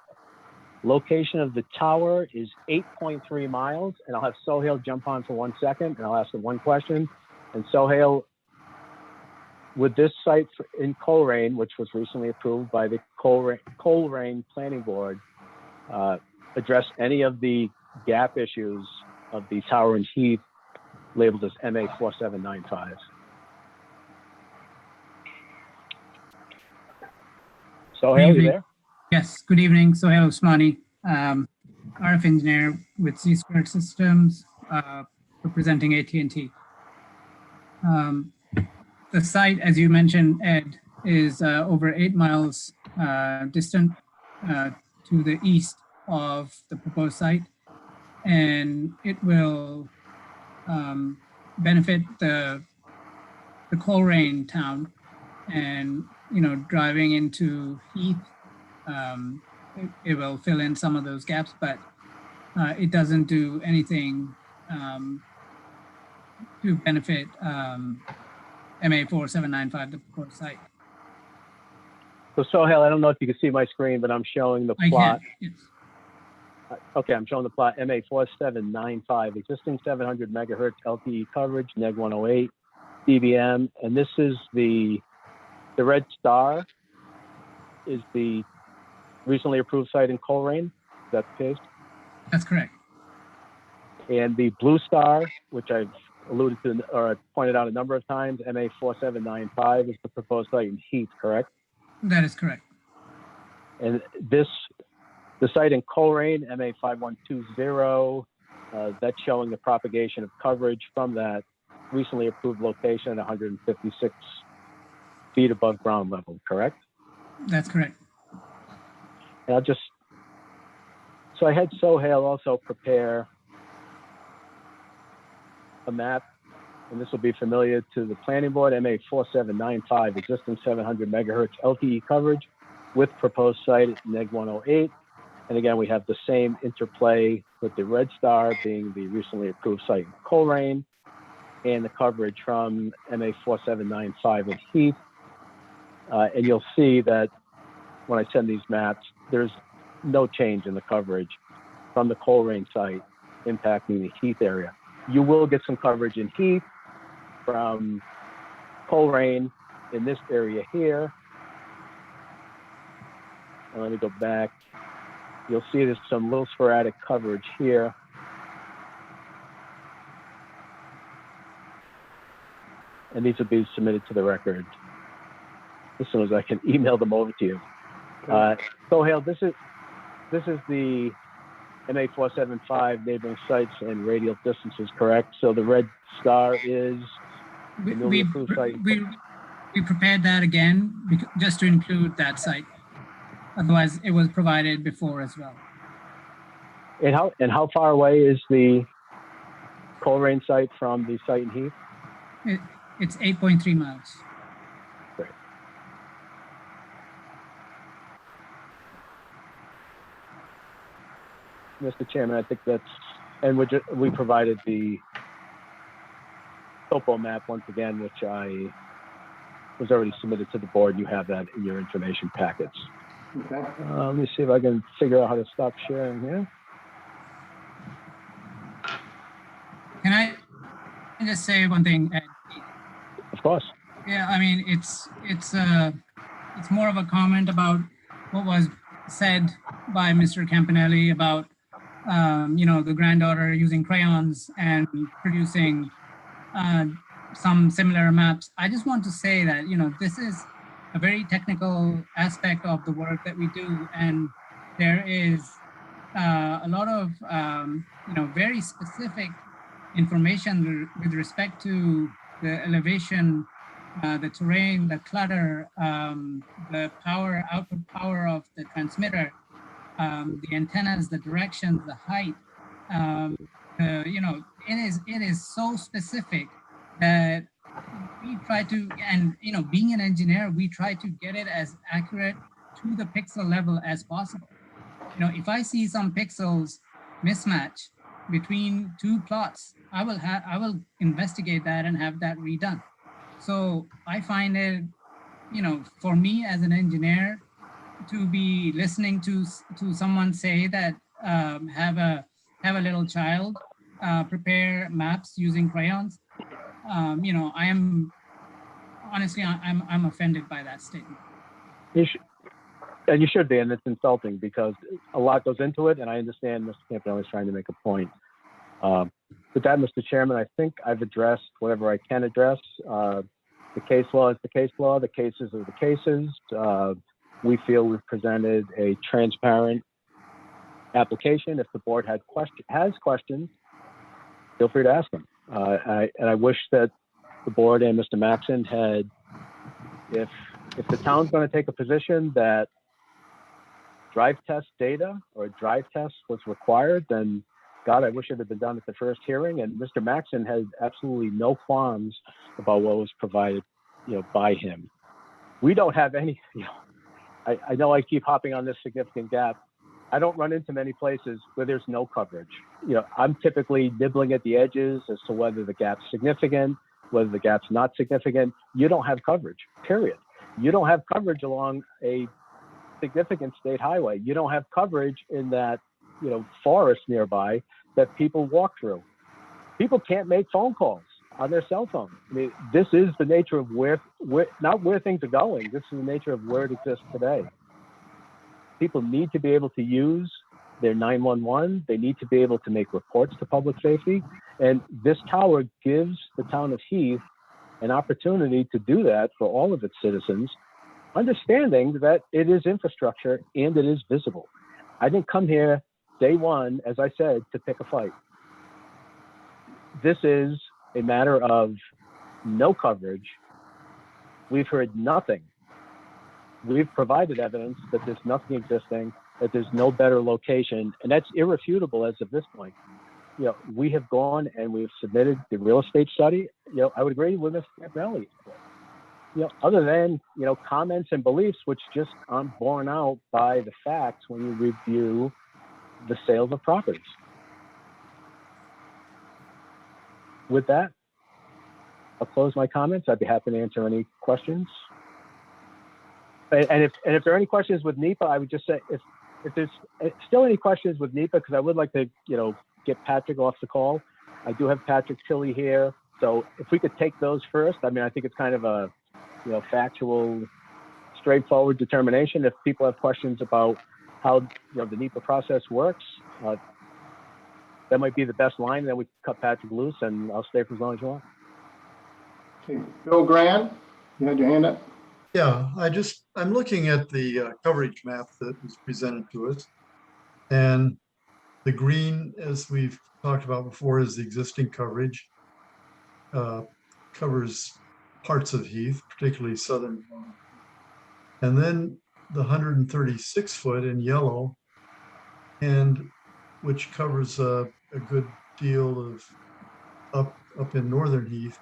location of the tower is 8.3 miles, and I'll have Sohail jump on for 1 second, and I'll ask him one question. And Sohail, with this site in Coleraine, which was recently approved by the Coleraine Planning Board, address any of the gap issues of the tower in Heath labeled as MA 4795. Sohail, you there? Yes, good evening. Sohail Usmani, RF engineer with Z Squared Systems, representing AT&T. The site, as you mentioned, Ed, is over 8 miles distant to the east of the proposed site, and it will benefit the Coleraine town. And driving into Heath, it will fill in some of those gaps, but it doesn't do anything to benefit MA 4795, the proposed site. So Sohail, I don't know if you can see my screen, but I'm showing the plot. Yes. Okay, I'm showing the plot MA 4795, existing 700 megahertz LTE coverage, neg 108 dBm, and this is the red star is the recently approved site in Coleraine. Is that the case? That's correct. And the blue star, which I've alluded to or pointed out a number of times, MA 4795 is the proposed site in Heath, correct? That is correct. And the site in Coleraine, MA 5120, that's showing the propagation of coverage from that recently approved location at 156 feet above ground level, correct? That's correct. And so I had Sohail also prepare a map, and this will be familiar to the planning board, MA 4795, existing 700 megahertz LTE coverage with proposed site at neg 108. And again, we have the same interplay with the red star being the recently approved site in Coleraine and the coverage from MA 4795 in Heath. And you'll see that when I send these maps, there's no change in the coverage from the Coleraine site impacting the Heath area. You will get some coverage in Heath from Coleraine in this area here. And let me go back. You'll see there's some little sporadic coverage here. and these will be submitted to the record as soon as I can email them over to you. Sohail, this is the MA 475 neighboring sites and radial distances, correct? So the red star is the newly approved site. We prepared that again just to include that site. Otherwise, it was provided before as well. And how far away is the Coleraine site from the site in Heath? It's 8.3 miles. Great. Mr. Chairman, I think that's, and we provided the topo map once again, which was already submitted to the board. You have that in your information packets. Okay. Let me see if I can figure out how to stop sharing here. Can I just say one thing? Of course. Yeah, I mean, it's more of a comment about what was said by Mr. Campanelli about, the granddaughter using crayons and producing some similar maps. I just want to say that, this is a very technical aspect of the work that we do. And there is a lot of, very specific information with respect to the elevation, the terrain, the clutter, the output power of the transmitter, the antennas, the directions, the height. It is so specific that we try to, and being an engineer, we try to get it as accurate to the pixel level as possible. If I see some pixels mismatch between two plots, I will investigate that and have that redone. So I find it, for me as an engineer, to be listening to someone say that have a little child prepare maps using crayons, I am honestly I'm offended by that statement. And you should be, and it's insulting because a lot goes into it, and I understand Mr. Campanelli is trying to make a point. With that, Mr. Chairman, I think I've addressed whatever I can address. The case law is the case law. The cases are the cases. We feel we've presented a transparent application. If the board has questions, feel free to ask them. And I wish that the board and Mr. Maxon had, if the town's going to take a position that drive test data or drive test was required, then God, I wish it had been done at the first hearing. And Mr. Maxon had absolutely no qualms about what was provided, by him. We don't have any, I know I keep hopping on this significant gap. I don't run into many places where there's no coverage. I'm typically nibbling at the edges as to whether the gap's significant, whether the gap's not significant. You don't have coverage, period. You don't have coverage along a significant state highway. You don't have coverage in that, forest nearby that people walk through. People can't make phone calls on their cell phone. I mean, this is the nature of where not where things are going. This is the nature of where it exists today. People need to be able to use their 911. They need to be able to make reports to public safety. And this tower gives the town of Heath an opportunity to do that for all of its citizens, understanding that it is infrastructure and it is visible. I didn't come here day one, as I said, to pick a fight. This is a matter of no coverage. We've heard nothing. We've provided evidence that there's nothing existing, that there's no better location, and that's irrefutable as of this point. We have gone and we've submitted the real estate study. I would agree with Mr. Campanelli. Other than, comments and beliefs, which just aren't borne out by the facts when you review the sales of properties. With that, I'll close my comments. I'd be happy to answer any questions. And if there are any questions with NEPA, I would just say, if there's still any questions with NEPA, because I would like to, get Patrick off the call. I do have Patrick Tilley here. So if we could take those first, I think it's kind of a, factual, straightforward determination. If people have questions about how, the NEPA process works, that might be the best line. Then we cut Patrick loose and I'll stay for as long as you want. Okay, Bill Grant, you had your hand up? Yeah, I'm looking at the coverage map that was presented to us. And the green, as we've talked about before, is the existing coverage. Covers parts of Heath, particularly southern. And then the 136 foot in yellow, and which covers a good deal of up in northern Heath.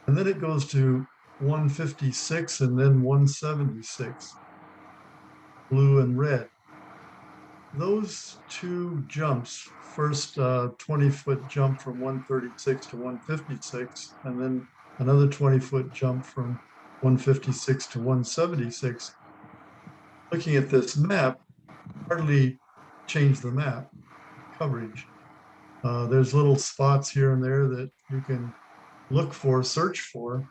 And then it goes to 156 and then 176, blue and red. Those two jumps, first 20-foot jump from 136 to 156, and then another 20-foot jump from 156 to 176. Looking at this map, hardly change the map coverage. There's little spots here and there that you can look for, search for,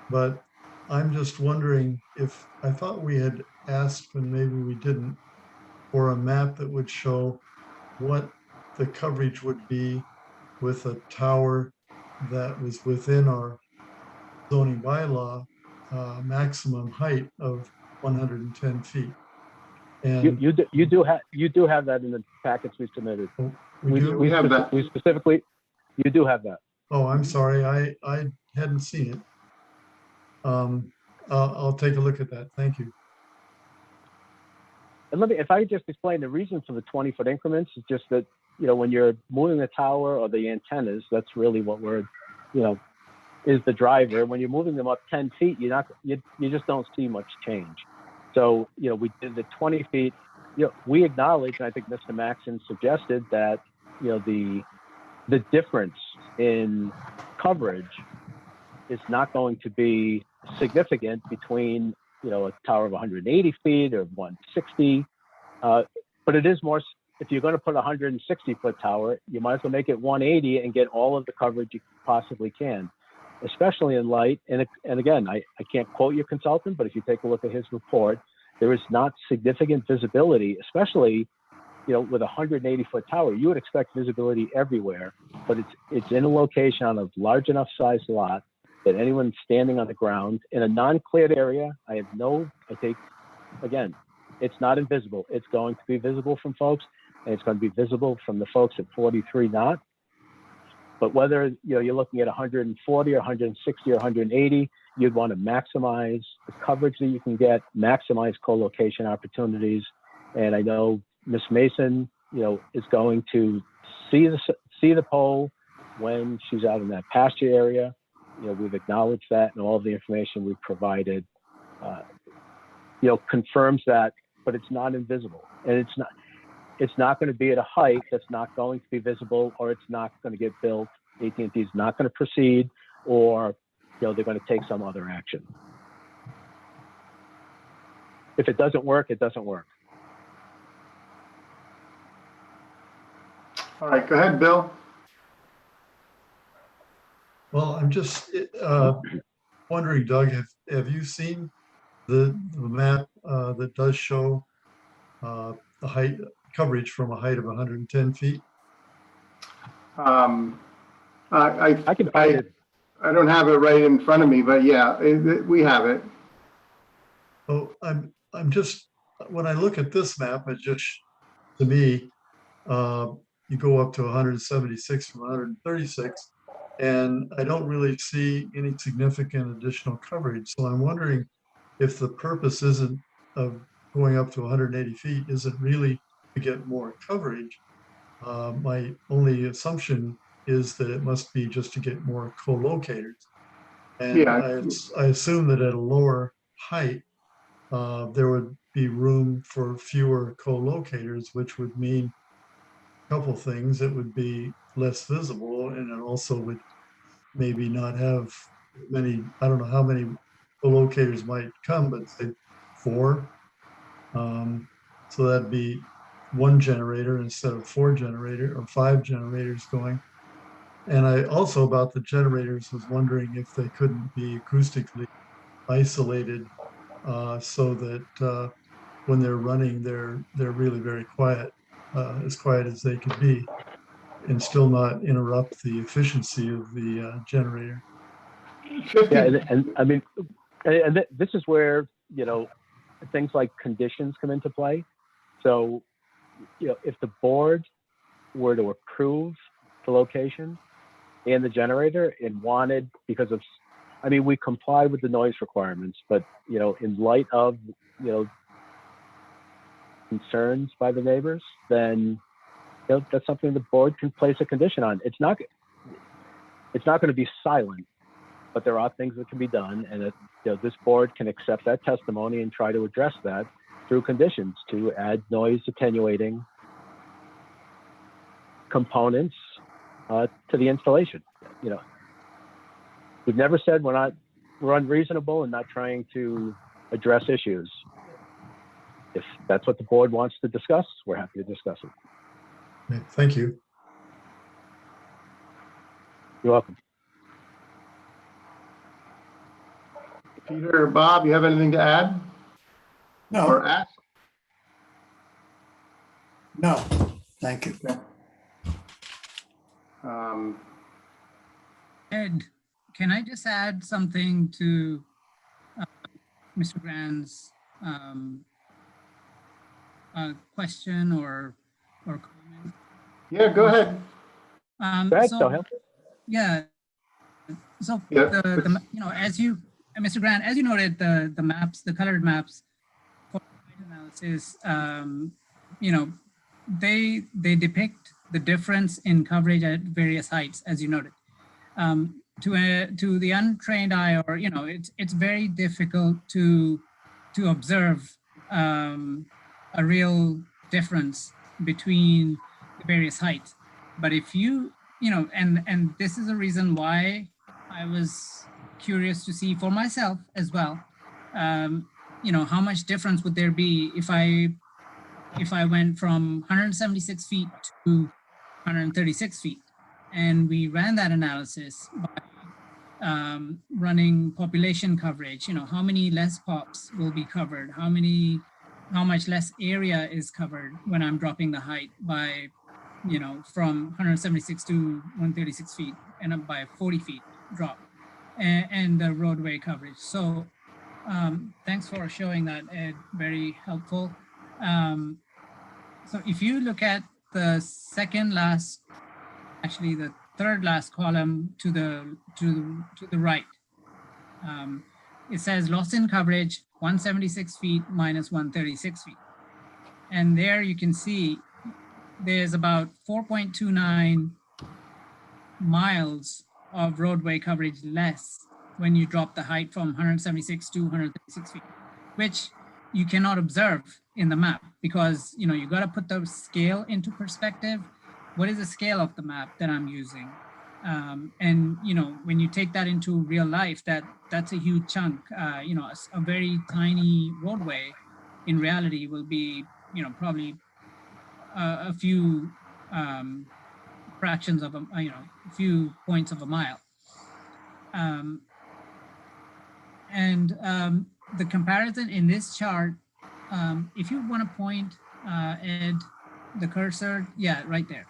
but I'm just wondering if, I thought we had asked, and maybe we didn't, for a map that would show what the coverage would be with a tower that was within our zoning bylaw maximum height of 110 feet. And You do have that in the packets we submitted. we do. We have that. We specifically, you do have that. Oh, I'm sorry. I hadn't seen it. I'll take a look at that. Thank you. And if I could just explain the reason for the 20-foot increments is just that, when you're moving the tower or the antennas, that's really what is the driver. When you're moving them up 10 feet, you just don't see much change. So, we did the 20 feet. We acknowledge, and I think Mr. Maxon suggested that, the difference in coverage is not going to be significant between, a tower of 180 feet or 160. But it is more, if you're going to put a 160-foot tower, you might as well make it 180 and get all of the coverage you possibly can, especially in light. And again, I can't quote your consultant, but if you take a look at his report, there is not significant visibility, especially, with a 180-foot tower. You would expect visibility everywhere, but it's in a location on a large enough sized lot that anyone standing on the ground in a non-cleared area, again, it's not invisible. It's going to be visible from folks, and it's going to be visible from the folks at 43 knot. But whether you're looking at 140 or 160 or 180, you'd want to maximize the coverage that you can get, maximize co-location opportunities. And I know Ms. Mason, is going to see the pole when she's out in that pasture area. We've acknowledged that, and all of the information we've provided, confirms that. But it's not invisible, and it's not going to be at a height that's not going to be visible, or it's not going to get built. AT&T is not going to proceed, or they're going to take some other action. If it doesn't work, it doesn't work. All right, go ahead, Bill. Well, I'm just wondering, Doug, have you seen the map that does show the height coverage from a height of 110 feet? I can find it. I don't have it right in front of me, but yeah, we have it. Oh, I'm just, when I look at this map, it just, to me, you go up to 176 from 136, and I don't really see any significant additional coverage. So I'm wondering if the purpose isn't of going up to 180 feet, isn't really to get more coverage. My only assumption is that it must be just to get more co-locators. And Yeah. I assume that at a lower height, there would be room for fewer co-locators, which would mean a couple things. It would be less visible, and it also would maybe not have many, I don't know how many co-locators might come, but say 4. So that'd be 1 generator instead of 4 generator or 5 generators going. And I also, about the generators, was wondering if they couldn't be acoustically isolated so that when they're running, they're really very quiet, as quiet as they could be, and still not interrupt the efficiency of the generator. 50, Yeah, and I mean, this is where, things like conditions come into play. So, if the board were to approve the location and the generator and wanted, because of, I mean, we comply with the noise requirements, but, in light of, concerns by the neighbors, then, that's something the board can place a condition on. It's not going to be silent, but there are things that can be done, and this board can accept that testimony and try to address that through conditions to add noise attenuating components to the installation. We've never said we're unreasonable and not trying to address issues. If that's what the board wants to discuss, we're happy to discuss it. Okay, thank you. You're welcome. Peter or Bob, you have anything to add No, or ask? no, thank you. Ed, can I just add something to Mr. Grant's question or comment? Yeah, go ahead. Go ahead, Sohail. Yeah. So Yeah. as Mr. Grant, as you noted, the maps, the colored maps for height analysis, they depict the difference in coverage at various heights, as you noted. To the untrained eye, or it's very difficult to observe a real difference between the various heights. But if you and this is a reason why I was curious to see for myself as well, how much difference would there be if I went from 176 feet to 136 feet, and we ran that analysis by running population coverage. How many less pops will be covered? How much less area is covered when I'm dropping the height by, from 176 to 136 feet and up by 40 feet drop, and the roadway coverage. So thanks for showing that, Ed, very helpful. So if you look at the second last, actually the third last column to the right, it says loss in coverage 176 feet minus 136 feet. And there you can see there's about 4.29 miles of roadway coverage less when you drop the height from 176 to 136 feet, which you cannot observe in the map because, you got to put the scale into perspective. What is the scale of the map that I'm using? And, when you take that into real life, that's a huge chunk. A very tiny roadway in reality will be, probably a few fractions of a few points of a mile. The comparison in this chart, if you want to point, Ed, the cursor, yeah, right there.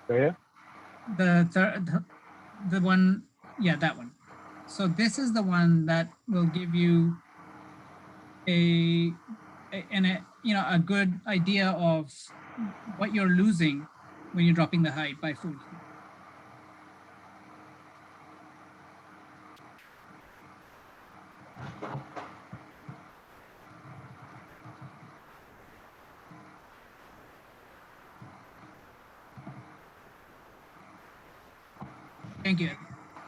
Right here? The one, yeah, that one. So this is the one that will give you a good idea of what you're losing when you're dropping the height by 40 feet. Thank you.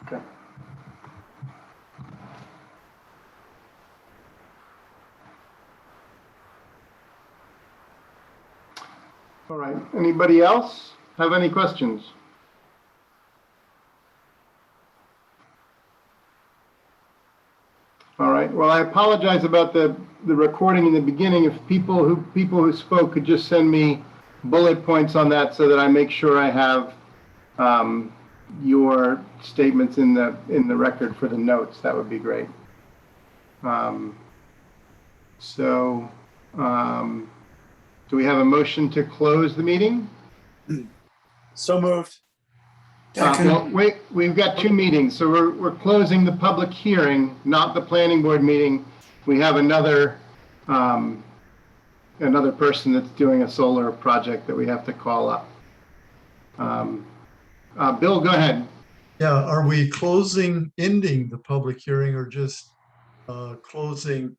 Okay. All right. Anybody else have any questions? All right. Well, I apologize about the recording in the beginning. If people who spoke could just send me bullet points on that so that I make sure I have your statements in the record for the notes, that would be great. Do we have a motion to close the meeting? So moved. Well, wait, we've got two meetings, so we're closing the public hearing, not the planning board meeting. We have another person that's doing a solar project that we have to call up. Bill, go ahead. Yeah, are we ending the public hearing or just closing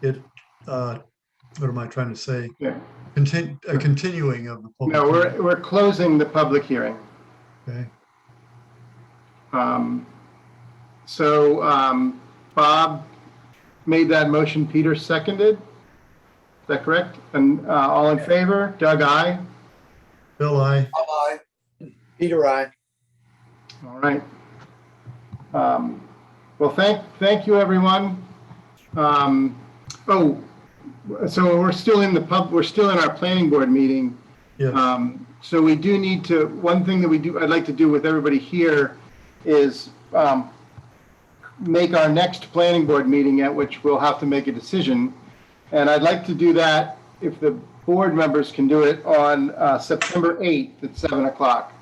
it? What am I trying to say? Yeah. Continuing of the public No, hearing. we're closing the public hearing. Okay. Bob made that motion, Peter seconded. Is that correct? And all in favor? Doug, aye? Bill, I. Aye. Peter, I. All right. Well, thank you, everyone. So we're still in our planning board meeting. Yes. So we do need to, one thing that I'd like to do with everybody here is make our next planning board meeting at which we'll have to make a decision. And I'd like to do that, if the board members can do it, on September 8th at 7 o'clock,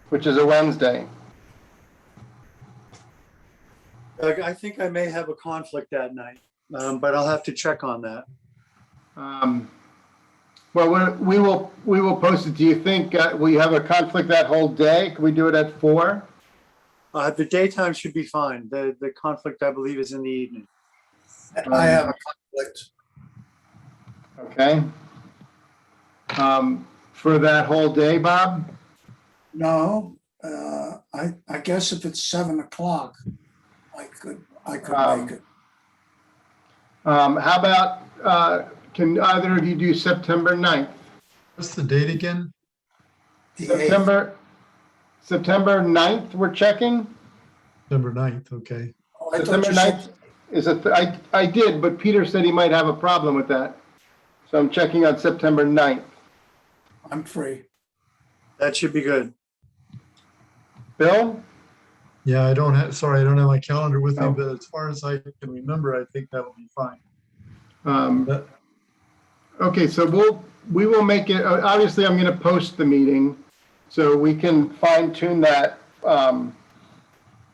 which is a Wednesday. Doug, I think I may have a conflict that night, but I'll have to check on that. Well, we will post it. Do you think we have a conflict that whole day? Can we do it at 4? The daytime should be fine. The conflict, I believe, is in the evening. I have a conflict. Okay. For that whole day, Bob? No, I guess if it's 7 o'clock, I could make it. How about, can either of you do September 9th? What's the date again? The 8th. September 9th, we're checking? September 9th, okay. Oh, I thought September you said 9th is I did, but Peter said he might have a problem with that. So I'm checking on September 9th. I'm free. That should be good. Bill? Yeah, I don't have my calendar with me, Oh. but as far as I can remember, I think that will be fine. But- Okay, so we will make it, obviously I'm going to post the meeting so we can fine tune that.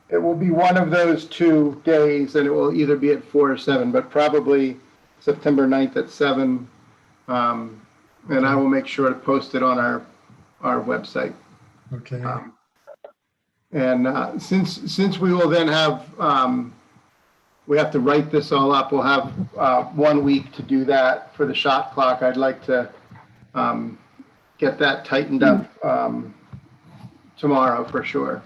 It will be one of those 2 days and it will either be at 4 or 7, but probably September 9th at 7. And I will make sure to post it on our website. Okay. And since we will then have, we have to write this all up, we'll have 1 week to do that for the shot clock. I'd like to get that tightened up tomorrow for sure.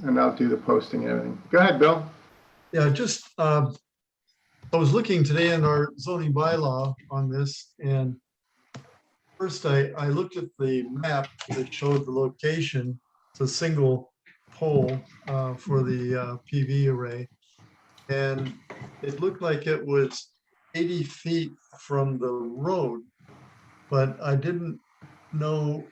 And I'll do the posting and everything. Go ahead, Bill. Yeah, just, I was looking today in our zoning bylaw on this, and first I looked at the map that showed the location. It's a single pole for the PV array. And it looked like it was 80 feet from the road, but I didn't know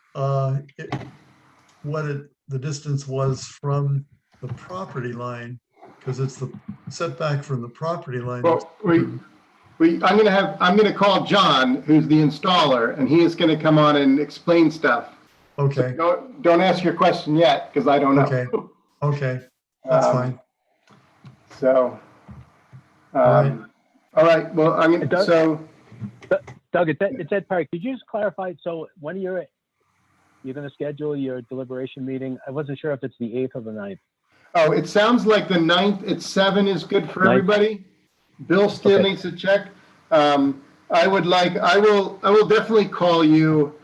the distance was from the property line, because it's the setback from the property line. Well, I'm going to call John, who's the installer, and he is going to come on and explain stuff. Okay, So don't ask your question yet, because I don't know. okay, that's fine. So, right. all right. Well, I mean, Doug? so Doug, it's Ed Perry. Could you just clarify? So when you're going to schedule your deliberation meeting? I wasn't sure if it's the 8th or the 9th. it sounds like the 9th at 7 is good for 9th? everybody. Bill still Okay. needs to check. I will definitely call you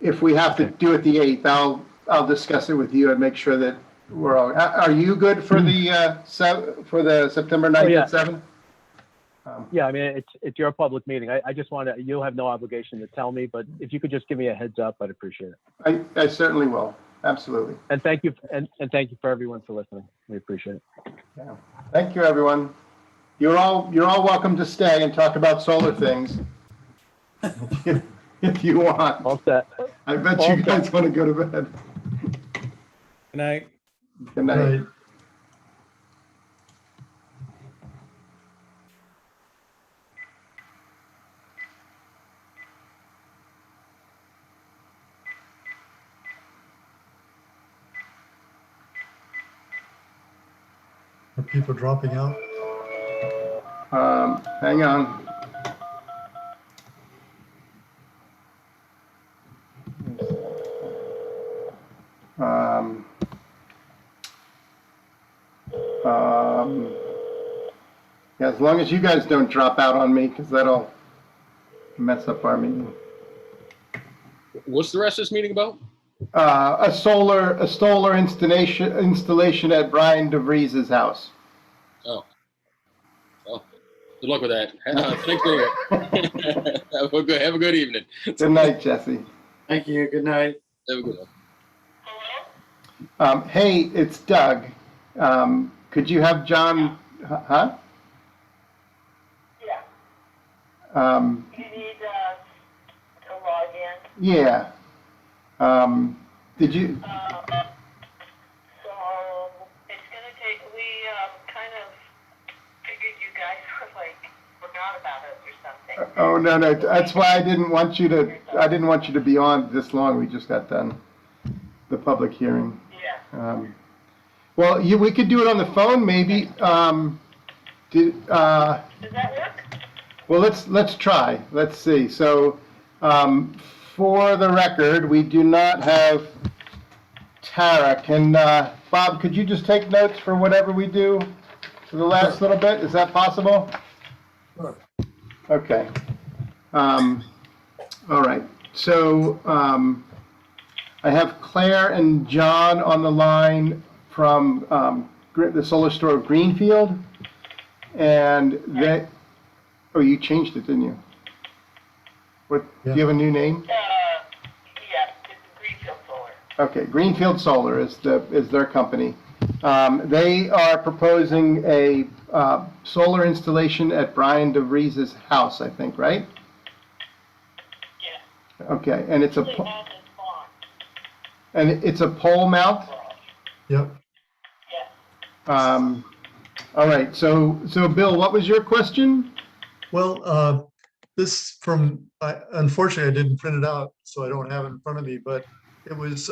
if we have to do it the 8th. I'll discuss it with you and make sure that we're all, are you good for the September 9th yeah. at 7? Yeah, I mean, it's your public meeting. I just want to, you'll have no obligation to tell me, but if you could just give me a heads up, I'd appreciate it. I certainly will. Absolutely. And thank you, and thank you for everyone for listening. We appreciate it. Yeah. Thank you, everyone. You're all welcome to stay and talk about solar things if you want. All set. I bet all you guys want to go to bed. Good night. Good night. Right. people dropping out? Hang on. Um, yeah, as long as you guys don't drop out on me, because that'll mess up our meeting. What's the rest of this meeting about? A solar installation at Brian DeVries's house. Oh. Well, good luck with that. Thanks for have a good evening. Good night, Jesse. Thank you. Good night. Have a good one. Hey, it's Doug. Could you have John, huh? Yeah, you need to log in. Yeah. Did you? So it's gonna take, we kind of figured you guys were like, forgot about us or something. Oh, no. That's why I didn't want you to be on this long. We just got done the public hearing. Yeah. Well, we could do it on the phone, maybe. Does that work? Well, let's try. Let's see. So, for the record, we do not have Tara. Can Bob? Could you just take notes for whatever we do for the last little bit? Is that possible? Sure. Okay. All right. So I have Claire and John on the line from the solar store of Greenfield, and they. Oh, you changed it, didn't you? What? Yeah. Do you have a new name? Yeah, it's Greenfield Solar. Okay, Greenfield Solar is their company. They are proposing a solar installation at Brian DeVries's house, I think, right? Yeah. Okay, and it's Really on this farm. and it's a pole mount. Yep. Yeah. All right. So Bill, what was your question? Well, this unfortunately, I didn't print it out, so I don't have it in front of me, but it was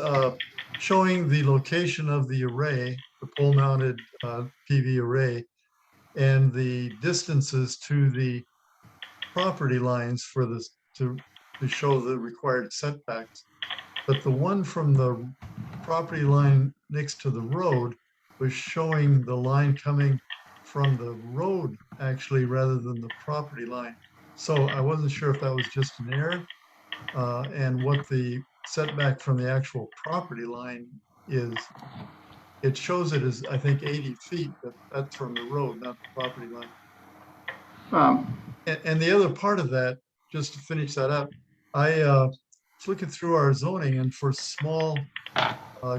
showing the location of the array, the pole-mounted PV array, and the distances to the property lines for this to show the required setbacks. But the one from the property line next to the road was showing the line coming from the road actually rather than the property line. So I wasn't sure if that was just an error and what the setback from the actual property line is. It shows it as, I think, 80 feet, but that's from the road, not the property line. And the other part of that, just to finish that up, I was looking through our zoning, and for small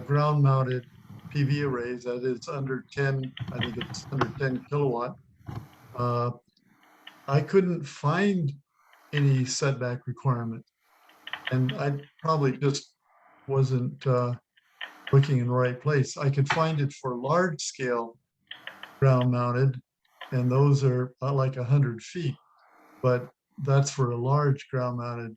ground-mounted PV arrays, that is under 10, I think it's under 10 kilowatt, I couldn't find any setback requirement. And I probably just wasn't looking in the right place. I could find it for large scale ground mounted, and those are like 100 feet, but that's for a large ground mounted,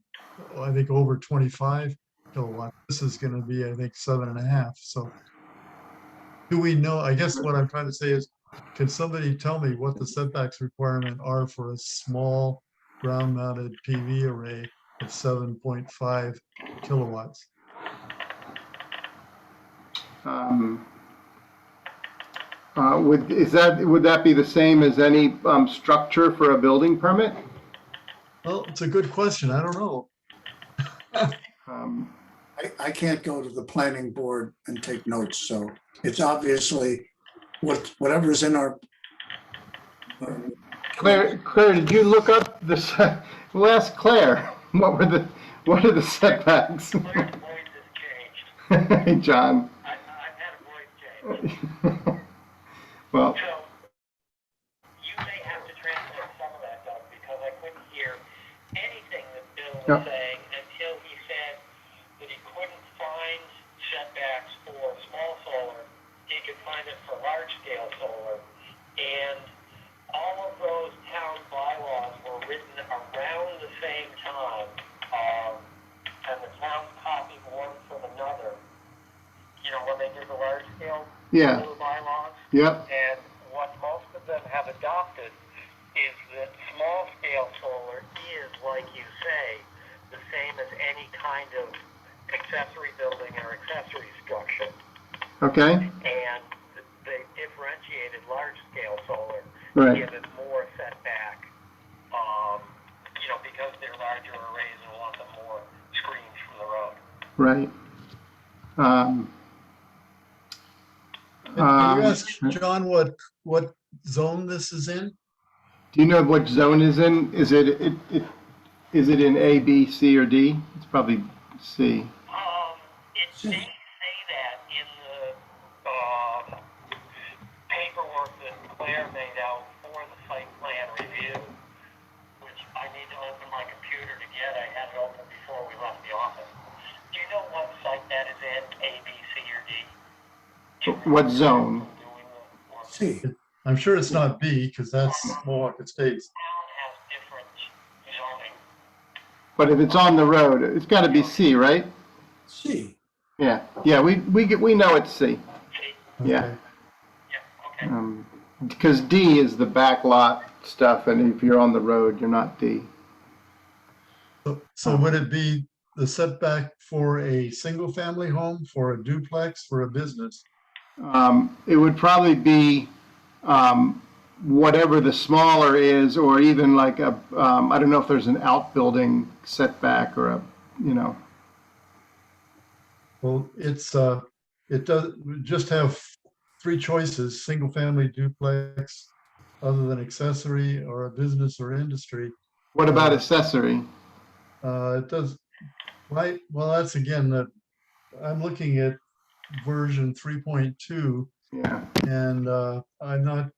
I think over 25 kilowatt. This is going to be, I think, 7.5. So do we know, I guess what I'm trying to say is, can somebody tell me what the setbacks requirement are for a small ground mounted PV array of 7.5 kilowatts? Would that be the same as any structure for a building permit? Well, it's a good question. I don't know. I can't go to the planning board and take notes, so it's obviously whatever's in our. Claire, did you look up this? We'll ask Claire. What are the setbacks? Claire's voice has changed. Hey, John. I've had a voice change. Well, So you may have to translate some of that, Doug, because I couldn't hear anything that Bill was saying until he said that he couldn't find setbacks for small solar. He could find it for large scale solar. And all of those town bylaws were written around the same time. And the towns copied one from another. You know, when they did the large scale solar bylaws. Yep. And what them have adopted is that small scale solar is, like you say, the same as any kind of accessory building or accessory structure. Okay, And they differentiated large scale solar, right, give it more setback, because they're larger arrays and want them more screens from the road. right. Can you ask John what zone this is in? Do you know what zone is in? Is it in A, B, C, or D? It's probably C. It may say that in the paperwork that Claire made out for the site plan review, which I need to open my computer to get. I had it open before we left the office. Do you know what site that is in, A, B, C, or D? What zone? C. I'm sure it's not B because that's Mohawk Estates. Town has different zoning. But if it's on the road, it's got to be C, right? C. Yeah, we know it's C. Yeah. Okay. Yeah, okay. Because D is the back lot stuff, and if you're on the road, you're not D. So would it be the setback for a single family home, for a duplex, for a business? It would probably be whatever the smaller is, or even like a, I don't know if there's an outbuilding setback or a, Well, it does just have three choices: single family, duplex, other than accessory, or a business or industry. What about accessory? It does, right? Well, that's again that I'm looking at version 3.2, Yeah. and I'm not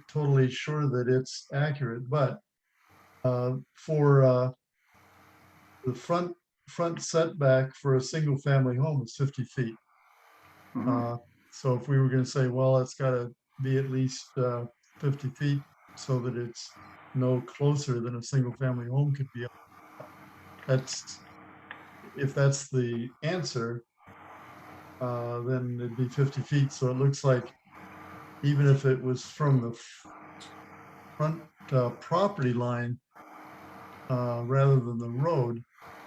totally sure that it's accurate, but for the front setback for a single family home is 50 feet. Mhm. So if we were going to say, well, it's got to be at least 50 feet so that it's no closer than a single family home could be. If that's the answer, then it'd be 50 feet. So it looks like even if it was from the front property line rather than the road,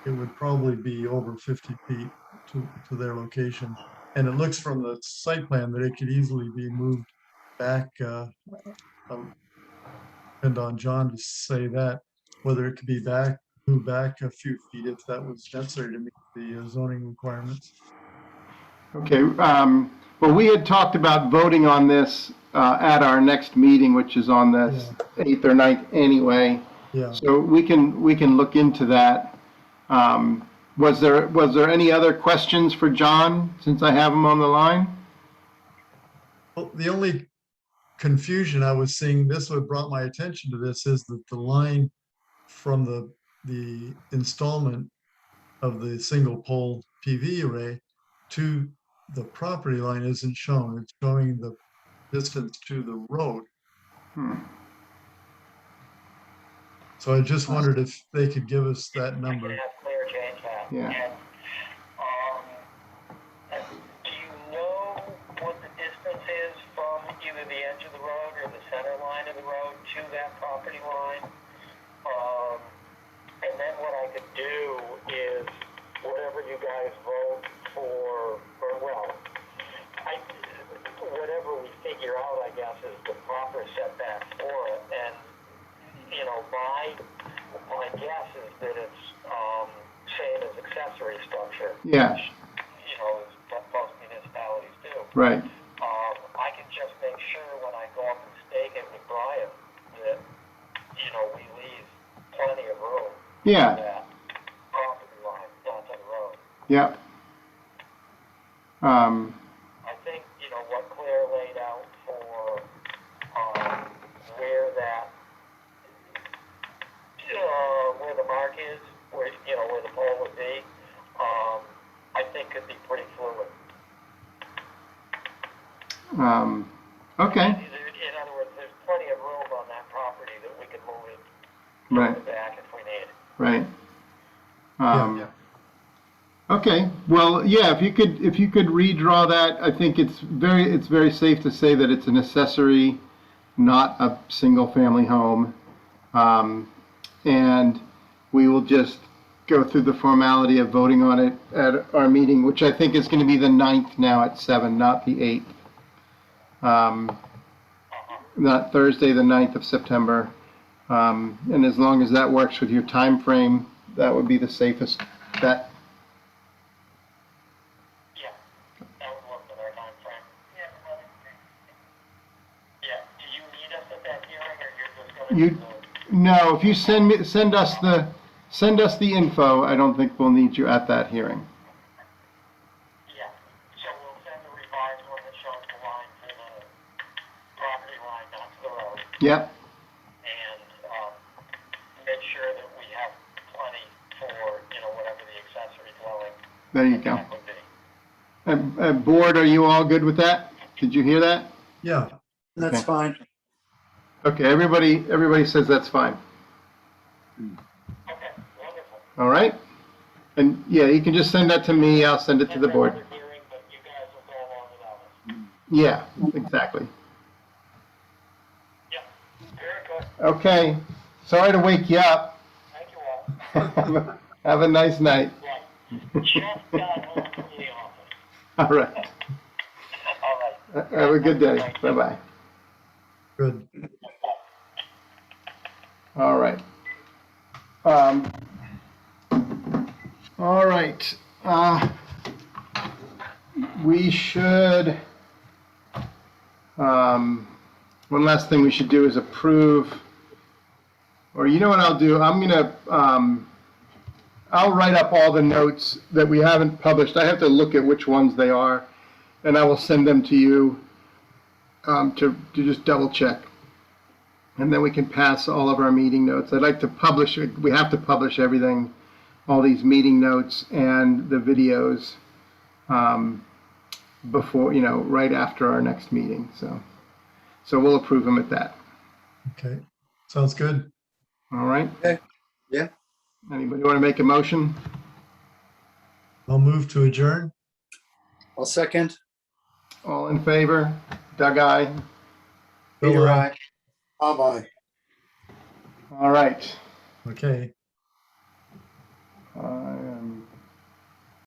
it would probably be over 50 feet to their location. And it looks from the site plan that it could easily be moved back, and on John to say that, whether it could be moved back a few feet if that was necessary to meet the zoning requirements. Okay, well, we had talked about voting on this at our next meeting, which is on the 8th or 9th anyway. Yeah. So we can look into that. Was there any other questions for John, since I have him on the line? Well, the only confusion I was seeing, this what brought my attention to this, is that the line from the installment of the single pole PV array to the property line isn't shown. It's showing the distance to the road. So I just wondered if they could give us that number. I can have Claire change that. Yeah. And do you know what the distance is from either the edge of the road or the center line of the road to that property line? And then what I could do is whatever you guys vote for, or whatever we figure out, I guess, is the proper setback for it. And my guess is that it's same as accessory structure. Yeah. Which, is what most municipalities do. Right. I can just make sure when I go up and stake it with Brian that, we leave plenty of room. Yeah. For that property line, not to the road. Yeah. I think, what Claire laid out for where the mark is, where the pole would be, I think could be pretty fluid. Okay. In other words, there's plenty of room on that property that we could move it Right. back if we need. Right. Yeah. Okay. Well, yeah. If you could redraw that, I think it's very safe to say that it's an accessory not a single-family home. And we will just go through the formality of voting on it at our meeting, which I think is going to be the 9th now at 7, not the 8th. Not Thursday, the 9th of September. And as long as that works with your time frame, that would be the safest bet. Yeah, that would work with our time frame. Yeah, do you need us at that hearing, or you're just gonna? No, if you send us the info, I don't think we'll need you at that hearing. Yeah, so we'll send the revised one that shows the line to the property line, not to the road. Yep, And, make sure that we have plenty for, whatever the accessory dwelling. there you go. Would be. Board, are you all good with that? Did you hear that? Yeah, That's Okay. fine. Okay, everybody says that's fine. Okay, wonderful. All right? And yeah, you can just send that to me. I'll send it to the board. Another hearing, but you guys will go along without us. Yeah, exactly. Yeah, very good. Okay, sorry to wake you up. Thank you all. Have a nice night. Right. Just got home from the office. All right. All right. Have a good day. Bye-bye. good. All right. All right. We should, one last thing we should do is approve, or you know what I'll do? I'm gonna, I'll write up all the notes that we haven't published. I have to look at which ones they are, and I will send them to you to just double check. And then we can pass all of our meeting notes. I'd like to publish, we have to publish everything, all these meeting notes and the videos before, right after our next meeting. So we'll approve them at that. Okay, sounds good. All right? Okay. Yeah. Anybody want to make a motion? I'll move to adjourn. I'll second. All in favor? Doug, aye. Bill, Peter, aye. aye. Bye-bye. All right. Okay. 5,